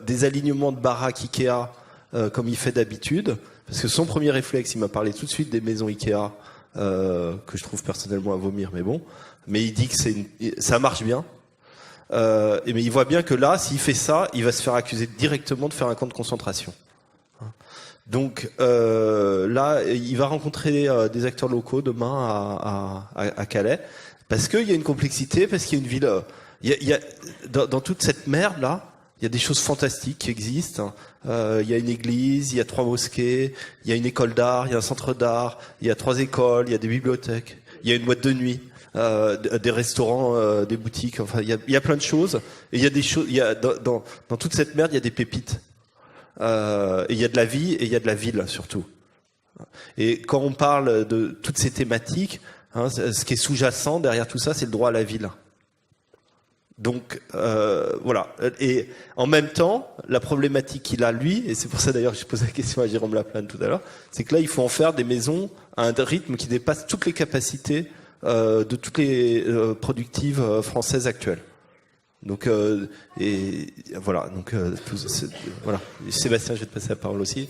des alignements de baraques Ikea comme il fait d'habitude, parce que son premier réflexe, il m'a parlé tout de suite des maisons Ikea que je trouve personnellement à vomir, mais bon. Mais il dit que ça marche bien. Mais il voit bien que là, s'il fait ça, il va se faire accuser directement de faire un camp de concentration. Donc là, il va rencontrer des acteurs locaux demain à Calais, parce qu'il y a une complexité, parce qu'il y a une ville. Il y a dans toute cette merde là, il y a des choses fantastiques qui existent. Il y a une église, il y a 3 mosquées, il y a une école d'art, il y a un centre d'art, il y a 3 écoles, il y a des bibliothèques, il y a une boîte de nuit. Des restaurants, des boutiques, enfin il y a plein de choses. Et il y a des choses, dans toute cette merde, il y a des pépites. Et il y a de la vie et il y a de la ville surtout. Et quand on parle de toutes ces thématiques, ce qui est sous-jacent derrière tout ça, c'est le droit à la ville. Donc voilà. Et en même temps, la problématique qu'il a lui, et c'est pour ça d'ailleurs que j'ai posé la question à Jérôme Laplane tout à l'heure, c'est que là il faut en faire des maisons à un rythme qui dépasse toutes les capacités de toutes les productives françaises actuelles. Donc et voilà. Donc voilà. Sébastien, je vais te passer la parole aussi.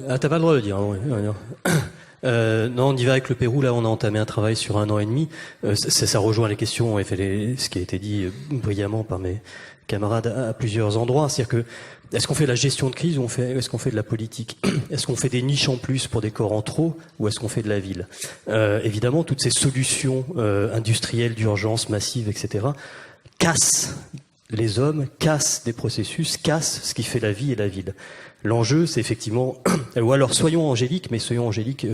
Ah, t'as pas le droit de le dire. Non, on y va avec le Pérou. Là, on a entamé un travail sur 1 an et demi. Ça rejoint les questions et ce qui a été dit brillamment par mes camarades à plusieurs endroits. C'est-à-dire que est-ce qu'on fait de la gestion de crise ou est-ce qu'on fait de la politique? Est-ce qu'on fait des niches en plus pour des corps en trop ou est-ce qu'on fait de la ville? Évidemment, toutes ces solutions industrielles d'urgence massive, etc., cassent les hommes, cassent des processus, cassent ce qui fait la vie et la ville. L'enjeu, c'est effectivement, ou alors soyons angéliques, mais soyons angéliques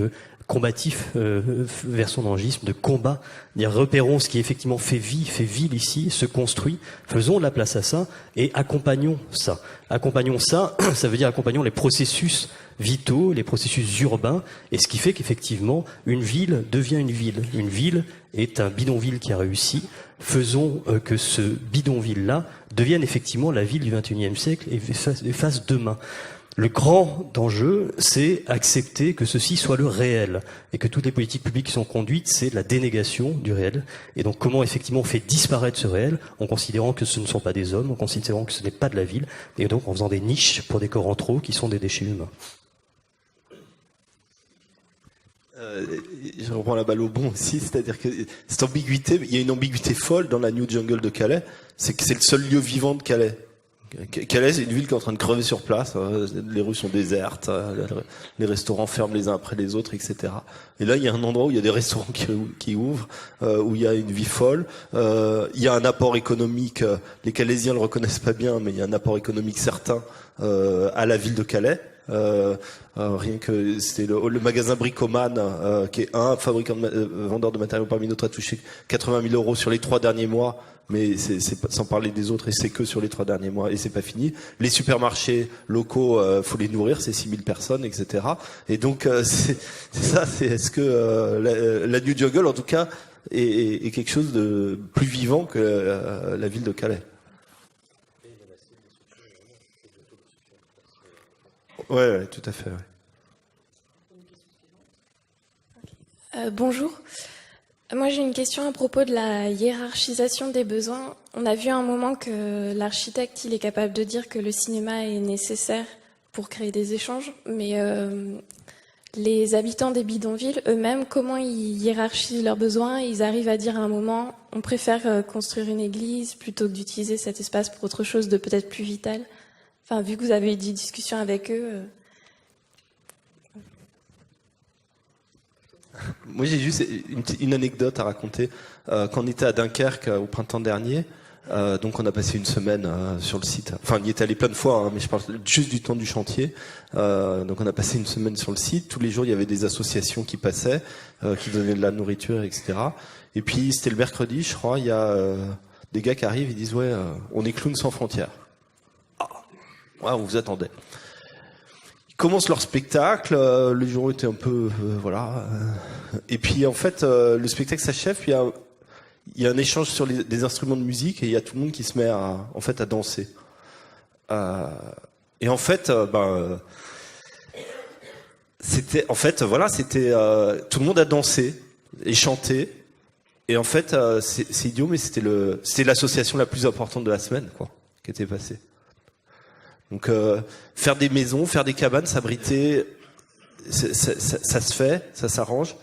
combatifs vers son angisme, de combat. Repérons ce qui effectivement fait vie, fait ville ici, se construit, faisons de la place à ça et accompagnons ça. Accompagnons ça, ça veut dire accompagnons les processus vitaux, les processus urbains, et ce qui fait qu'effectivement, une ville devient une ville. Une ville est un bidonville qui a réussi. Faisons que ce bidonville-là devienne effectivement la ville du XXIe siècle et fasse demain. Le grand enjeu, c'est accepter que ceci soit le réel et que toutes les politiques publiques qui sont conduites, c'est la dénégation du réel. Et donc comment effectivement on fait disparaître ce réel en considérant que ce ne sont pas des hommes, en considérant que ce n'est pas de la ville, et donc en faisant des niches pour des corps en trop qui sont des déchets humains. Je reprends la balle au bon aussi, c'est-à-dire que cette ambiguïté, il y a une ambiguïté folle dans la New Jungle de Calais, c'est que c'est le seul lieu vivant de Calais. Calais, c'est une ville qui est en train de crever sur place, les rues sont désertes, les restaurants ferment les uns après les autres, etc. Et là, il y a un endroit où il y a des restaurants qui ouvrent, où il y a une vie folle, il y a un apport économique, les Calaisiens le reconnaissent pas bien, mais il y a un apport économique certain à la ville de Calais. Rien que c'était le magasin Bricoman, qui est un fabricant vendeur de matériaux parmi d'autres, a touché 80 000 euros sur les 3 derniers mois, mais c'est sans parler des autres, et c'est que sur les 3 derniers mois, et c'est pas fini. Les supermarchés locaux, faut les nourrir, c'est 6 000 personnes, etc. Et donc c'est ça, c'est est-ce que la New Jungle, en tout cas, est quelque chose de plus vivant que la ville de Calais. Ouais, tout à fait. Ouais. Bonjour. Moi, j'ai une question à propos de la hiérarchisation des besoins. On a vu à un moment que l'architecte, il est capable de dire que le cinéma est nécessaire pour créer des échanges, mais les habitants des bidonvilles, eux-mêmes, comment ils hiérarchisent leurs besoins? Ils arrivent à dire à un moment, on préfère construire une église plutôt que d'utiliser cet espace pour autre chose de peut-être plus vital. Enfin, vu que vous avez eu des discussions avec eux. Moi, j'ai juste une anecdote à raconter. Quand on était à Dunkerque au printemps dernier, donc on a passé une semaine sur le site. Enfin, on y est allé plein de fois, hein, mais je parle juste du temps du chantier. Donc on a passé une semaine sur le site. Tous les jours, il y avait des associations qui passaient, qui donnaient de la nourriture, etc. Et puis, c'était le mercredi, je crois, il y a des gars qui arrivent, ils disent « Ouais, on est Clowns sans frontières ». Ouais, on vous attendait. Ils commencent leur spectacle, le jour était un peu voilà. Et puis en fait, le spectacle s'achève, puis il y a un échange sur des instruments de musique et il y a tout le monde qui se met à danser. Et en fait, c'était tout le monde a dansé et chanté. Et en fait, c'est idiot, mais c'était l'association la plus importante de la semaine, quoi, qui était passée. Donc faire des maisons, faire des cabanes, s'abriter, ça se fait, ça s'arrange.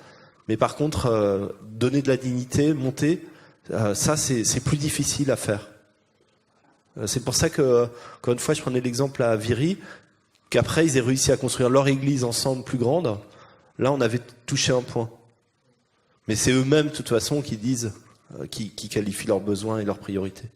Mais par contre, donner de la dignité, monter, ça c'est plus difficile à faire. C'est pour ça que, encore une fois, je prenais l'exemple à Viry, qu'après ils aient réussi à construire leur église ensemble plus grande. Là, on avait touché un point. Mais c'est eux-mêmes, de toute façon, qui disent, qui qualifient leurs besoins et leurs priorités.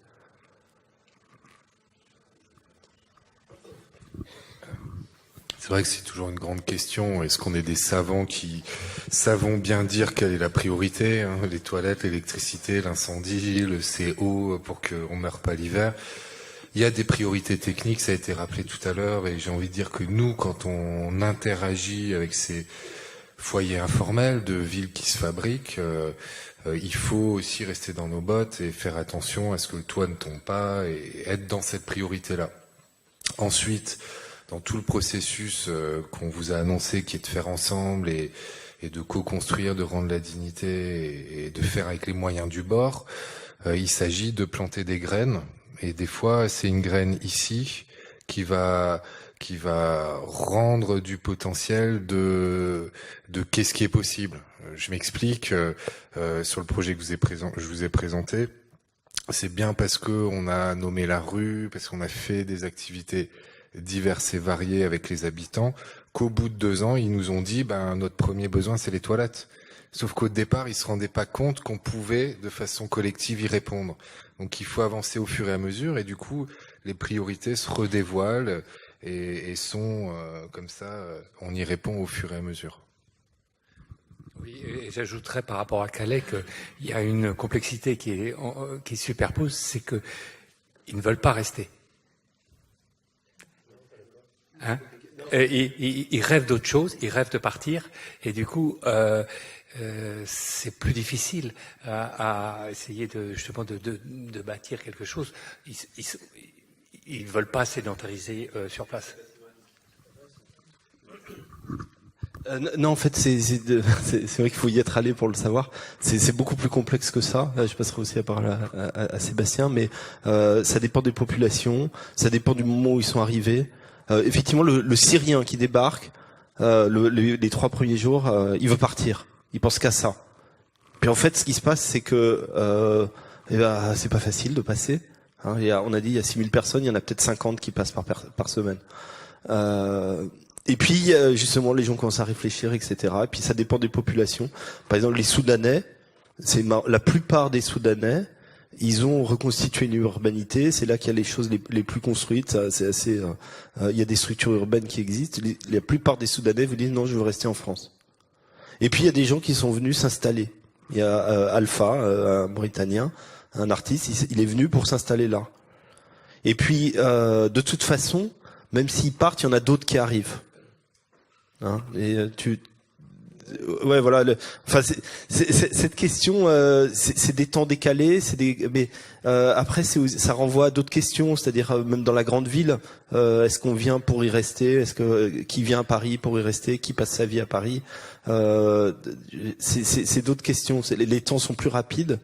C'est vrai que c'est toujours une grande question. Est-ce qu'on est des savants qui savons bien dire quelle est la priorité, hein, les toilettes, l'électricité, l'incendie, le CO pour qu'on ne meure pas l'hiver. Il y a des priorités techniques, ça a été rappelé tout à l'heure, et j'ai envie de dire que nous, quand on interagit avec ces foyers informels de villes qui se fabriquent, il faut aussi rester dans nos bottes et faire attention à ce que le toit ne tombe pas et être dans cette priorité-là. Ensuite, dans tout le processus qu'on vous a annoncé, qui est de faire ensemble et de co-construire, de rendre la dignité et de faire avec les moyens du bord, il s'agit de planter des graines. Et des fois, c'est une graine ici qui va rendre du potentiel de qu'est-ce qui est possible. Je m'explique. Sur le projet que je vous ai présenté, c'est bien parce que on a nommé la rue, parce qu'on a fait des activités diverses et variées avec les habitants, qu'au bout de 2 ans, ils nous ont dit, notre premier besoin, c'est les toilettes. Sauf qu'au départ, ils se rendaient pas compte qu'on pouvait, de façon collective, y répondre. Donc, il faut avancer au fur et à mesure, et du coup, les priorités se redévoilent et sont comme ça, on y répond au fur et à mesure. Oui, et j'ajouterais par rapport à Calais qu'il y a une complexité qui superpose, c'est que ils ne veulent pas rester. Hein? Ils rêvent d'autre chose, ils rêvent de partir, et du coup, c'est plus difficile à essayer justement de bâtir quelque chose. Ils veulent pas sédentariser sur place. Non, en fait, c'est vrai qu'il faut y être allé pour le savoir. C'est beaucoup plus complexe que ça. Là, je passerai aussi à parler à Sébastien, mais ça dépend des populations, ça dépend du moment où ils sont arrivés. Effectivement, le Syrien qui débarque, les 3 premiers jours, il veut partir. Il pense qu'à ça. Puis en fait, ce qui se passe, c'est que c'est pas facile de passer. Hein, on a dit il y a 6000 personnes, il y en a peut-être 50 qui passent par semaine. Et puis justement, les gens commencent à réfléchir, etc. Et puis ça dépend des populations. Par exemple, les Soudanais, la plupart des Soudanais, ils ont reconstitué une urbanité. C'est là qu'il y a les choses les plus construites. C'est assez. Il y a des structures urbaines qui existent. La plupart des Soudanais vous disent non, je veux rester en France. Et puis il y a des gens qui sont venus s'installer. Il y a Alpha, un Britannien, un artiste. Il est venu pour s'installer là. Et puis de toute façon, même s'ils partent, il y en a d'autres qui arrivent. Hein, et ouais, voilà. Enfin, cette question, c'est des temps décalés, mais après, ça renvoie à d'autres questions, c'est-à-dire même dans la grande ville, est-ce qu'on vient pour y rester, qui vient à Paris pour y rester, qui passe sa vie à Paris, c'est d'autres questions. Les temps sont plus rapides,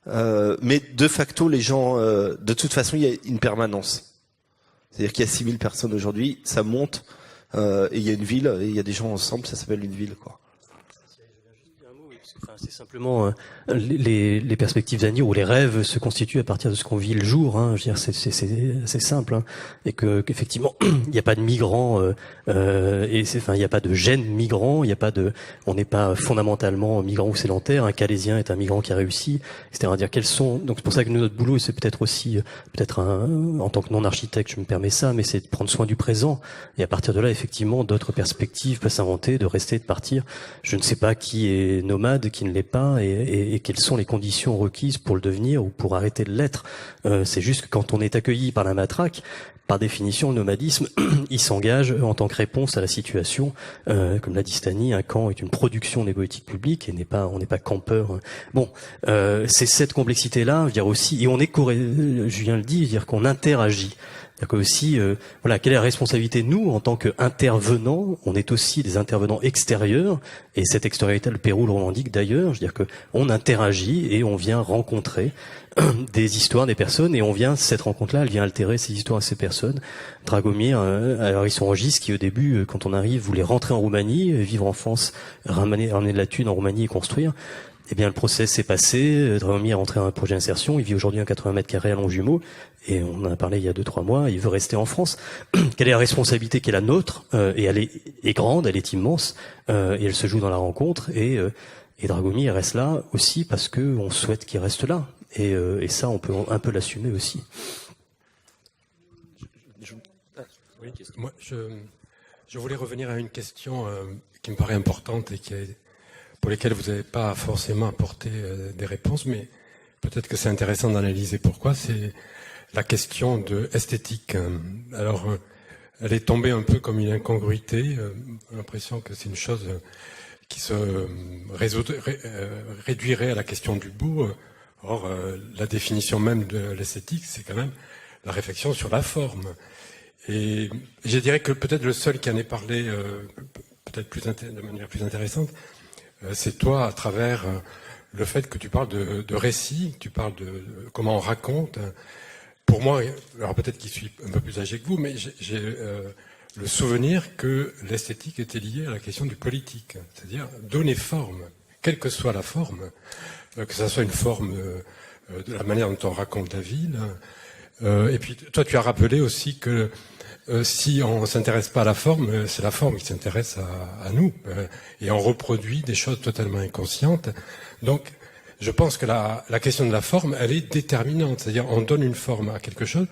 mais de facto, les gens, de toute façon, il y a une permanence. C'est-à-dire qu'il y a 6000 personnes aujourd'hui, ça monte. Et il y a une ville, et il y a des gens ensemble, ça s'appelle une ville, quoi. Enfin, c'est simplement les perspectives d'avenir ou les rêves se constituent à partir de ce qu'on vit le jour. Hein. Je veux dire, c'est simple, hein. Et qu'effectivement, il n'y a pas de migrants il n'y a pas de gène migrant. Il n'y a pas on n'est pas fondamentalement migrant ou sédentaire. Un Calaisien est un migrant qui a réussi, etc. Dire quels sont. Donc c'est pour ça que notre boulot, c'est peut-être aussi en tant que non architecte, je me permets ça, mais c'est de prendre soin du présent. Et à partir de là, effectivement, d'autres perspectives peuvent s'inventer, de rester, de partir. Je ne sais pas qui est nomade, qui ne l'est pas, et quelles sont les conditions requises pour le devenir ou pour arrêter de l'être. C'est juste que quand on est accueilli par la matraque, par définition, le nomadisme, il s'engage en tant que réponse à la situation. Comme l'a dit Stani, un camp est une production des politiques publiques et on n'est pas campeur. Bon, c'est cette complexité-là, dire aussi, et on est Julien le dit, dire qu'on interagit. C'est-à-dire que aussi, voilà, quelle est la responsabilité nous en tant qu'intervenants? On est aussi des intervenants extérieurs, et cette extériorité, le Pérou le revendique d'ailleurs. Je veux dire que on interagit et on vient rencontrer des histoires des personnes, et cette rencontre-là, elle vient altérer ces histoires et ces personnes. Dragomir, alors ils sont en Gis qui au début, quand on arrive, voulait rentrer en Roumanie, vivre en France, ramener de la thune en Roumanie et construire. Eh bien, le process s'est passé. Dragomir est rentré dans un projet d'insertion. Il vit aujourd'hui à 80 mètres carrés à Longjumeau. Et on en a parlé il y a 2-3 mois. Il veut rester en France. Quelle est la responsabilité qui est la nôtre? Et elle est grande, elle est immense. Et elle se joue dans la rencontre. Et Dragomir reste là aussi parce que on souhaite qu'il reste là. Et ça, on peut un peu l'assumer aussi. Oui, moi, je voulais revenir à une question qui me paraît importante et pour lesquelles vous n'avez pas forcément apporté des réponses, mais peut-être que c'est intéressant d'analyser pourquoi. C'est la question de esthétique. Alors, elle est tombée un peu comme une incongruité. J'ai l'impression que c'est une chose qui se réduirait à la question du beau. Or, la définition même de l'esthétique, c'est quand même la réflexion sur la forme. Et je dirais que peut-être le seul qui en ait parlé de manière plus intéressante, c'est toi, à travers le fait que tu parles de récit, tu parles de comment on raconte. Pour moi, alors peut-être qu'il suis un peu plus âgé que vous, mais j'ai le souvenir que l'esthétique était liée à la question du politique, c'est-à-dire donner forme, quelle que soit la forme, que ça soit une forme de la manière dont on raconte la ville. Et puis toi, tu as rappelé aussi que si on s'intéresse pas à la forme, c'est la forme qui s'intéresse à nous, et on reproduit des choses totalement inconscientes. Donc, je pense que la question de la forme, elle est déterminante. C'est-à-dire, on donne une forme à quelque chose.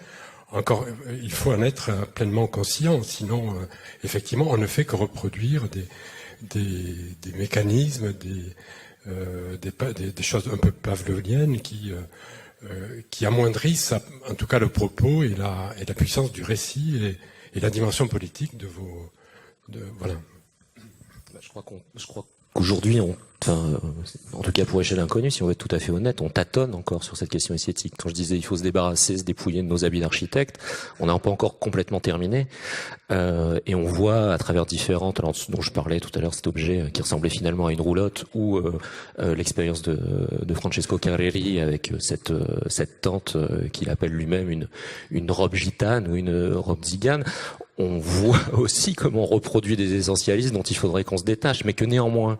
Encore, il faut en être pleinement conscient, sinon, effectivement, on ne fait que reproduire des mécanismes, des choses un peu pavloviennes qui amoindrissent, en tout cas, le propos et la puissance du récit et la dimension politique voilà. Je crois qu'aujourd'hui, en tout cas pour échelle inconnue, si on veut être tout à fait honnête, on tâtonne encore sur cette question esthétique. Quand je disais il faut se débarrasser, se dépouiller de nos habits d'architecte, on n'a pas encore complètement terminé. Et on voit à travers différentes, alors dont je parlais tout à l'heure, cet objet qui ressemblait finalement à une roulotte, ou l'expérience de Francesco Carreri avec cette tente qu'il appelle lui-même une robe gitane ou une robe zigane. on voit aussi comment on reproduit des essentialistes dont il faudrait qu'on se détache, mais que néanmoins,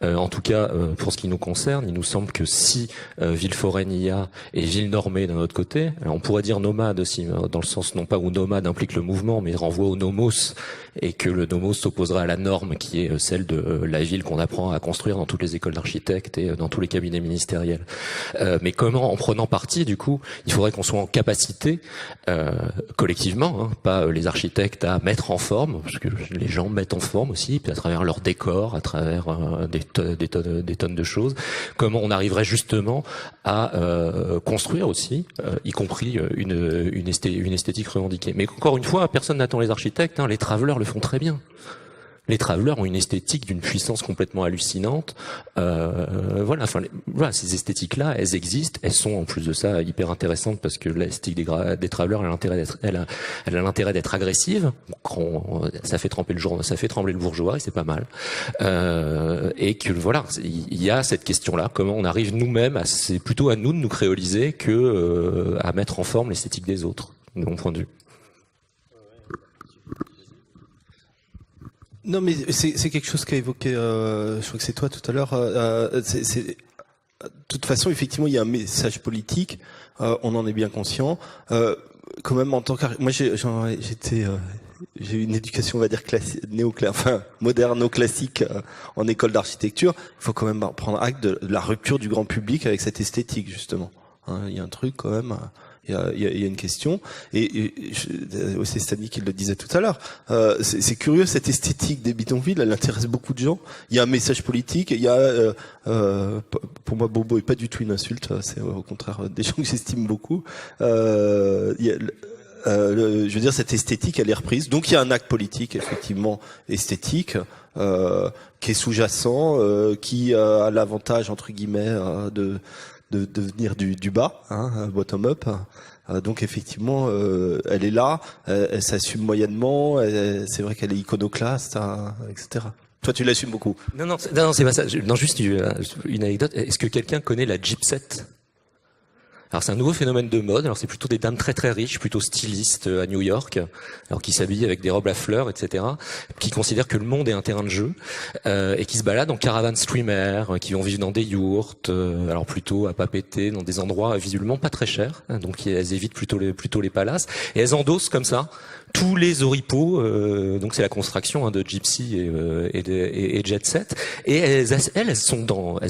en tout cas pour ce qui nous concerne, il nous semble que si Villefort IA et ville normée d'un autre côté, alors on pourrait dire nomade aussi, dans le sens non pas où nomade implique le mouvement, mais renvoie au nomos, et que le nomos s'opposerait à la norme qui est celle de la ville qu'on apprend à construire dans toutes les écoles d'architectes et dans tous les cabinets ministériels. Mais comment, en prenant parti, du coup, il faudrait qu'on soit en capacité, collectivement, pas les architectes, à mettre en forme, parce que les gens mettent en forme aussi, puis à travers leur décor, à travers des tonnes de choses, comment on arriverait justement à construire aussi, y compris une esthétique revendiquée. Mais encore une fois, personne n'attend les architectes, les travelers le font très bien. Les travelers ont une esthétique d'une puissance complètement hallucinante. Voilà, ces esthétiques-là, elles existent. Elles sont en plus de ça hyper intéressantes parce que l'esthétique des travelers, elle a l'intérêt d'être agressive. Ça fait trembler le bourgeois et c'est pas mal. Et que voilà, il y a cette question-là. Comment on arrive nous-mêmes c'est plutôt à nous de nous créoliser que à mettre en forme l'esthétique des autres, de mon point de vue. Non, mais c'est quelque chose qu'a évoqué, je crois que c'est toi tout à l'heure. De toute façon, effectivement, il y a un message politique. On en est bien conscient. Quand même, en tant moi, j'ai eu une éducation, on va dire moderno-classique en école d'architecture. Il faut quand même prendre acte de la rupture du grand public avec cette esthétique, justement. Il y a un truc quand même. Il y a une question, et c'est Stanley qui le disait tout à l'heure. C'est curieux, cette esthétique des bidonvilles, elle intéresse beaucoup de gens. Il y a un message politique, il y a, pour moi, Bobo est pas du tout une insulte, c'est au contraire des gens que j'estime beaucoup. Je veux dire, cette esthétique, elle est reprise. Donc il y a un acte politique, effectivement, esthétique, qui est sous-jacent, qui a l'avantage, entre guillemets, de venir du bas, bottom up. Donc effectivement, elle est là, elle s'assume moyennement, c'est vrai qu'elle est iconoclaste, etc. Toi, tu l'assumes beaucoup. Non, c'est pas ça. Non, juste une anecdote. Est-ce que quelqu'un connaît la gypsette ? Alors c'est un nouveau phénomène de mode. Alors c'est plutôt des dames très très riches, plutôt stylistes à New York, alors qui s'habillent avec des robes à fleurs, etc., qui considèrent que le monde est un terrain de jeu et qui se baladent en caravane streamer, qui vont vivre dans des yourtes, alors plutôt à pas péter, dans des endroits visiblement pas très chers. Donc elles évitent plutôt les palaces et elles endossent comme ça tous les oripeaux. Donc c'est la construction de Gypsy et Jet Set. Et elles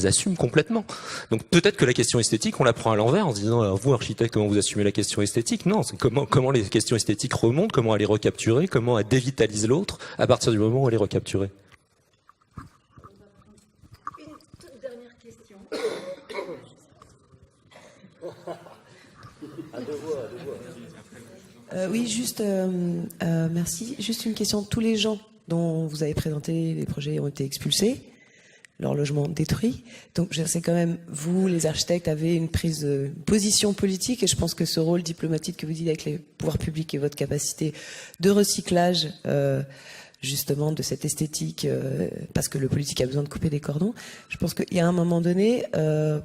assument complètement. Donc peut-être que la question esthétique, on la prend à l'envers en se disant alors, vous architecte, comment vous assumez la question esthétique? Non, c'est comment les questions esthétiques remontent, comment elle est recapturée, comment elle dévitalise l'autre à partir du moment où elle est recapturée. Une toute dernière question. Oui, juste merci. Juste une question. Tous les gens dont vous avez présenté les projets ont été expulsés, leur logement détruit. Donc, c'est quand même, vous, les architectes, avez une prise de position politique, et je pense que ce rôle diplomatique que vous dites avec les pouvoirs publics et votre capacité de recyclage, justement, de cette esthétique, parce que le politique a besoin de couper des cordons. Je pense qu'il y a un moment donné,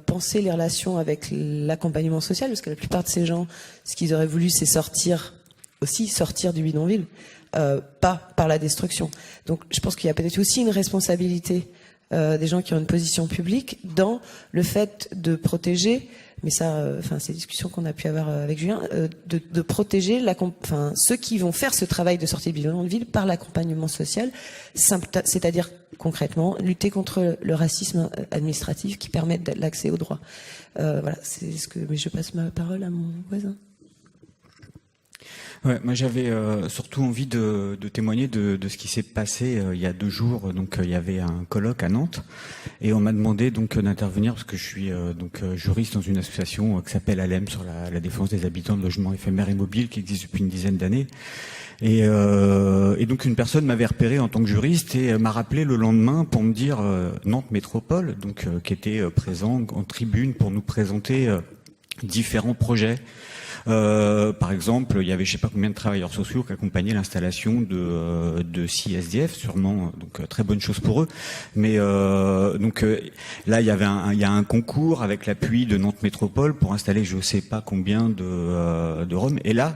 penser les relations avec l'accompagnement social, parce que la plupart de ces gens, ce qu'ils auraient voulu, c'est sortir du bidonville, pas par la destruction. Donc, je pense qu'il y a peut-être aussi une responsabilité des gens qui ont une position publique dans le fait de protéger, mais ça, c'est des discussions qu'on a pu avoir avec Julien, de protéger ceux qui vont faire ce travail de sortie de bidonville par l'accompagnement social, c'est-à-dire concrètement lutter contre le racisme administratif qui permet l'accès aux droits. Voilà, c'est ce que. Mais je passe ma parole à mon voisin. Ouais, moi j'avais surtout envie de témoigner de ce qui s'est passé il y a 2 jours. Donc il y avait un colloque à Nantes et on m'a demandé donc d'intervenir parce que je suis juriste dans une association qui s'appelle ALEM sur la défense des habitants de logements éphémères et mobiles qui existe depuis une dizaine d'années. Et donc une personne m'avait repéré en tant que juriste et m'a rappelé le lendemain pour me dire Nantes Métropole, donc qui était présent en tribune pour nous présenter différents projets. Par exemple, il y avait je sais pas combien de travailleurs sociaux qui accompagnaient l'installation de 6 SDF, sûrement, donc très bonne chose pour eux. Mais là, il y a un concours avec l'appui de Nantes Métropole pour installer je sais pas combien de Roms. Et là,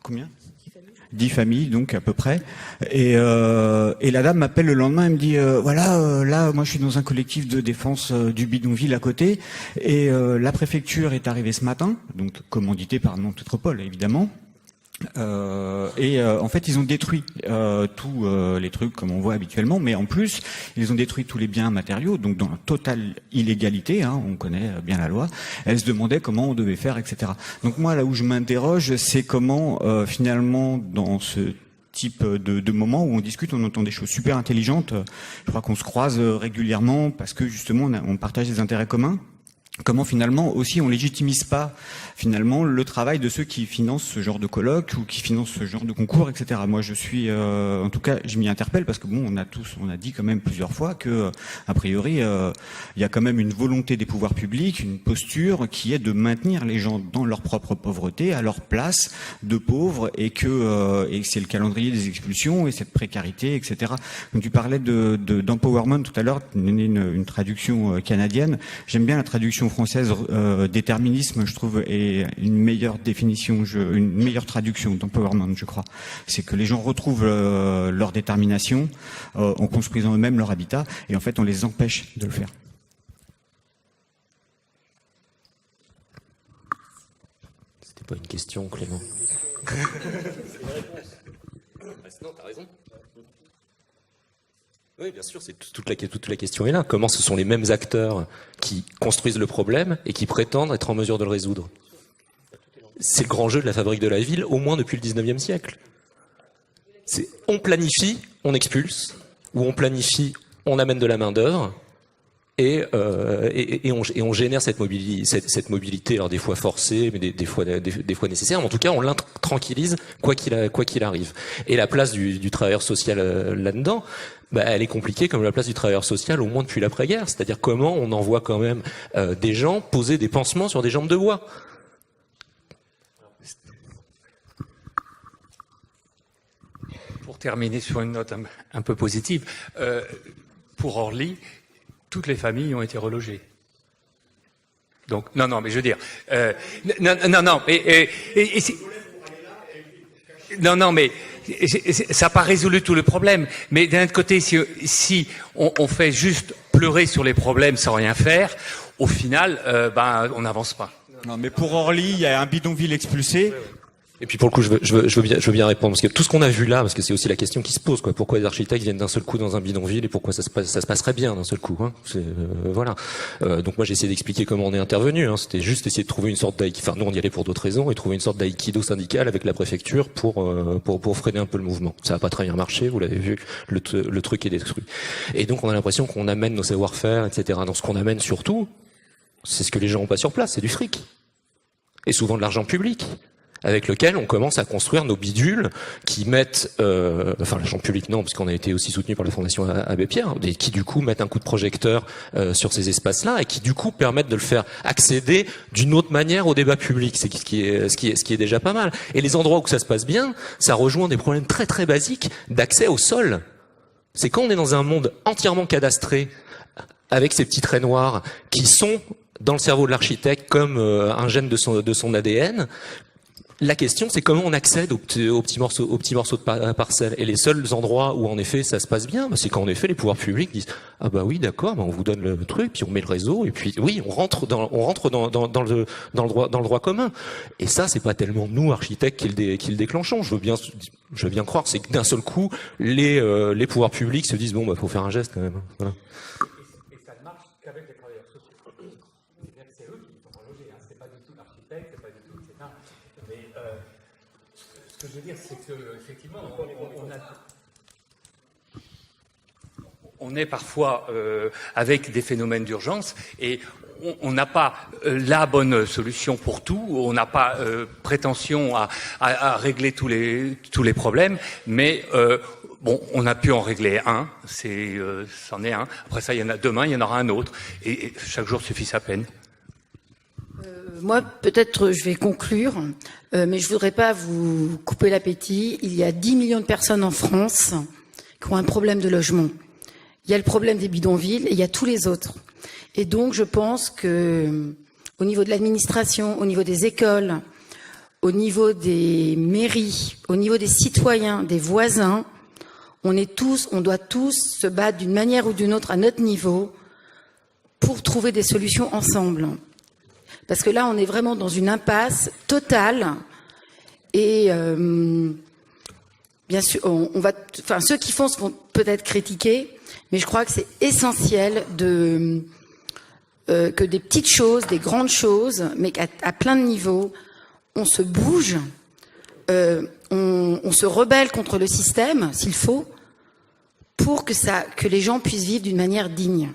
combien 10 familles, donc à peu près. Et la dame m'appelle le lendemain, elle me dit là, moi je suis dans un collectif de défense du bidonville à côté, et la préfecture est arrivée ce matin, donc commanditée par Nantes Métropole évidemment. En fait, ils ont détruit tous les trucs comme on voit habituellement, mais en plus, ils ont détruit tous les biens matériaux, donc dans la totale illégalité, on connaît bien la loi. Elle se demandait comment on devait faire, etc. Donc moi, là où je m'interroge, c'est comment finalement, dans ce type de moment où on discute, on entend des choses super intelligentes. Je crois qu'on se croise régulièrement parce que justement, on partage des intérêts communs. Comment finalement aussi on légitimise pas finalement le travail de ceux qui financent ce genre de colloques ou qui financent ce genre de concours, etc. Moi je suis, en tout cas je m'y interpelle parce que bon on a dit quand même plusieurs fois que a priori il y a quand même une volonté des pouvoirs publics, une posture qui est de maintenir les gens dans leur propre pauvreté, à leur place de pauvres, et que et c'est le calendrier des expulsions et cette précarité, etc. Donc tu parlais d'empowerment tout à l'heure, une traduction canadienne. J'aime bien la traduction française déterminisme, je trouve, est une meilleure définition, une meilleure traduction d'empowerment, je crois. C'est que les gens retrouvent leur détermination en construisant eux-mêmes leur habitat, et en fait on les empêche de le faire. C'était pas une question, Clément. Non, t'as raison. Oui, bien sûr, toute la question est là. Comment ce sont les mêmes acteurs qui construisent le problème et qui prétendent être en mesure de le résoudre? C'est le grand jeu de la fabrique de la ville, au moins depuis le 19e siècle. On planifie, on expulse, ou on planifie, on amène de la main-d'œuvre, et on génère cette mobilité, alors des fois forcée, mais des fois nécessaire. Mais en tout cas, on l'intranquillise quoi qu'il arrive. Et la place du travailleur social là-dedans, elle est compliquée comme la place du travailleur social au moins depuis l'après-guerre. C'est-à-dire comment on envoie quand même des gens poser des pansements sur des jambes de bois. Pour terminer sur une note un peu positive, pour Orly, toutes les familles ont été relogées. Donc non, mais je veux dire, mais ça n'a pas résolu tout le problème. Mais d'un autre côté, si on fait juste pleurer sur les problèmes sans rien faire, au final, on n'avance pas. Non, mais pour Orly, il y a un bidonville expulsé. Et puis pour le coup, je veux bien répondre, parce que tout ce qu'on a vu là, parce que c'est aussi la question qui se pose, quoi. Pourquoi les architectes viennent d'un seul coup dans un bidonville et pourquoi ça se passerait bien d'un seul coup, hein. Voilà. Donc moi j'ai essayé d'expliquer comment on est intervenu, hein. C'était juste essayer de trouver une sorte d'aïkido. Enfin nous on y allait pour d'autres raisons, et trouver une sorte d'aïkido syndical avec la préfecture pour freiner un peu le mouvement. Ça n'a pas très bien marché, vous l'avez vu, le truc est détruit. Et donc on a l'impression qu'on amène nos savoir-faire, etc. Dans ce qu'on amène surtout, c'est ce que les gens ont pas sur place, c'est du fric. Et souvent de l'argent public, avec lequel on commence à construire nos bidules qui mettent, l'argent public non, parce qu'on a été aussi soutenu par la Fondation Abbé Pierre, et qui du coup mettent un coup de projecteur sur ces espaces-là, et qui du coup permettent de le faire accéder d'une autre manière au débat public, c'est ce qui est déjà pas mal. Et les endroits où ça se passe bien, ça rejoint des problèmes très très basiques d'accès au sol. C'est quand on est dans un monde entièrement cadastré, avec ces petits traits noirs qui sont dans le cerveau de l'architecte comme un gène de son ADN. La question, c'est comment on accède aux petits morceaux de parcelles. Et les seuls endroits où en effet ça se passe bien, c'est quand en effet les pouvoirs publics disent ah bah oui d'accord, on vous donne le truc, puis on met le réseau, et puis oui on rentre dans le droit commun. Et ça c'est pas tellement nous architectes qui le déclenchons. Je veux bien croire, c'est que d'un seul coup les pouvoirs publics se disent bon faut faire un geste quand même. Voilà. Et ça ne marche qu'avec les travailleurs sociaux. C'est-à-dire que c'est eux qui sont relogés, hein. C'est pas du tout l'architecte, c'est pas du tout, etc. Mais ce que je veux dire, c'est que effectivement, on est parfois avec des phénomènes d'urgence et on n'a pas la bonne solution pour tout, on n'a pas prétention à régler tous les problèmes, mais on a pu en régler un, c'en est un. Après ça, demain, il y en aura un autre, et chaque jour suffit sa peine. Moi, peut-être, je vais conclure, mais je voudrais pas vous couper l'appétit. Il y a 10 millions de personnes en France qui ont un problème de logement. Il y a le problème des bidonvilles et il y a tous les autres. Et donc, je pense que, au niveau de l'administration, au niveau des écoles, au niveau des mairies, au niveau des citoyens, des voisins, on doit tous se battre d'une manière ou d'une autre à notre niveau pour trouver des solutions ensemble. Parce que là, on est vraiment dans une impasse totale. Et bien sûr, ceux qui font vont peut-être critiquer, mais je crois que c'est essentiel que des petites choses, des grandes choses, mais à plein de niveaux, on se bouge, on se rebelle contre le système, s'il faut, pour que les gens puissent vivre d'une manière digne.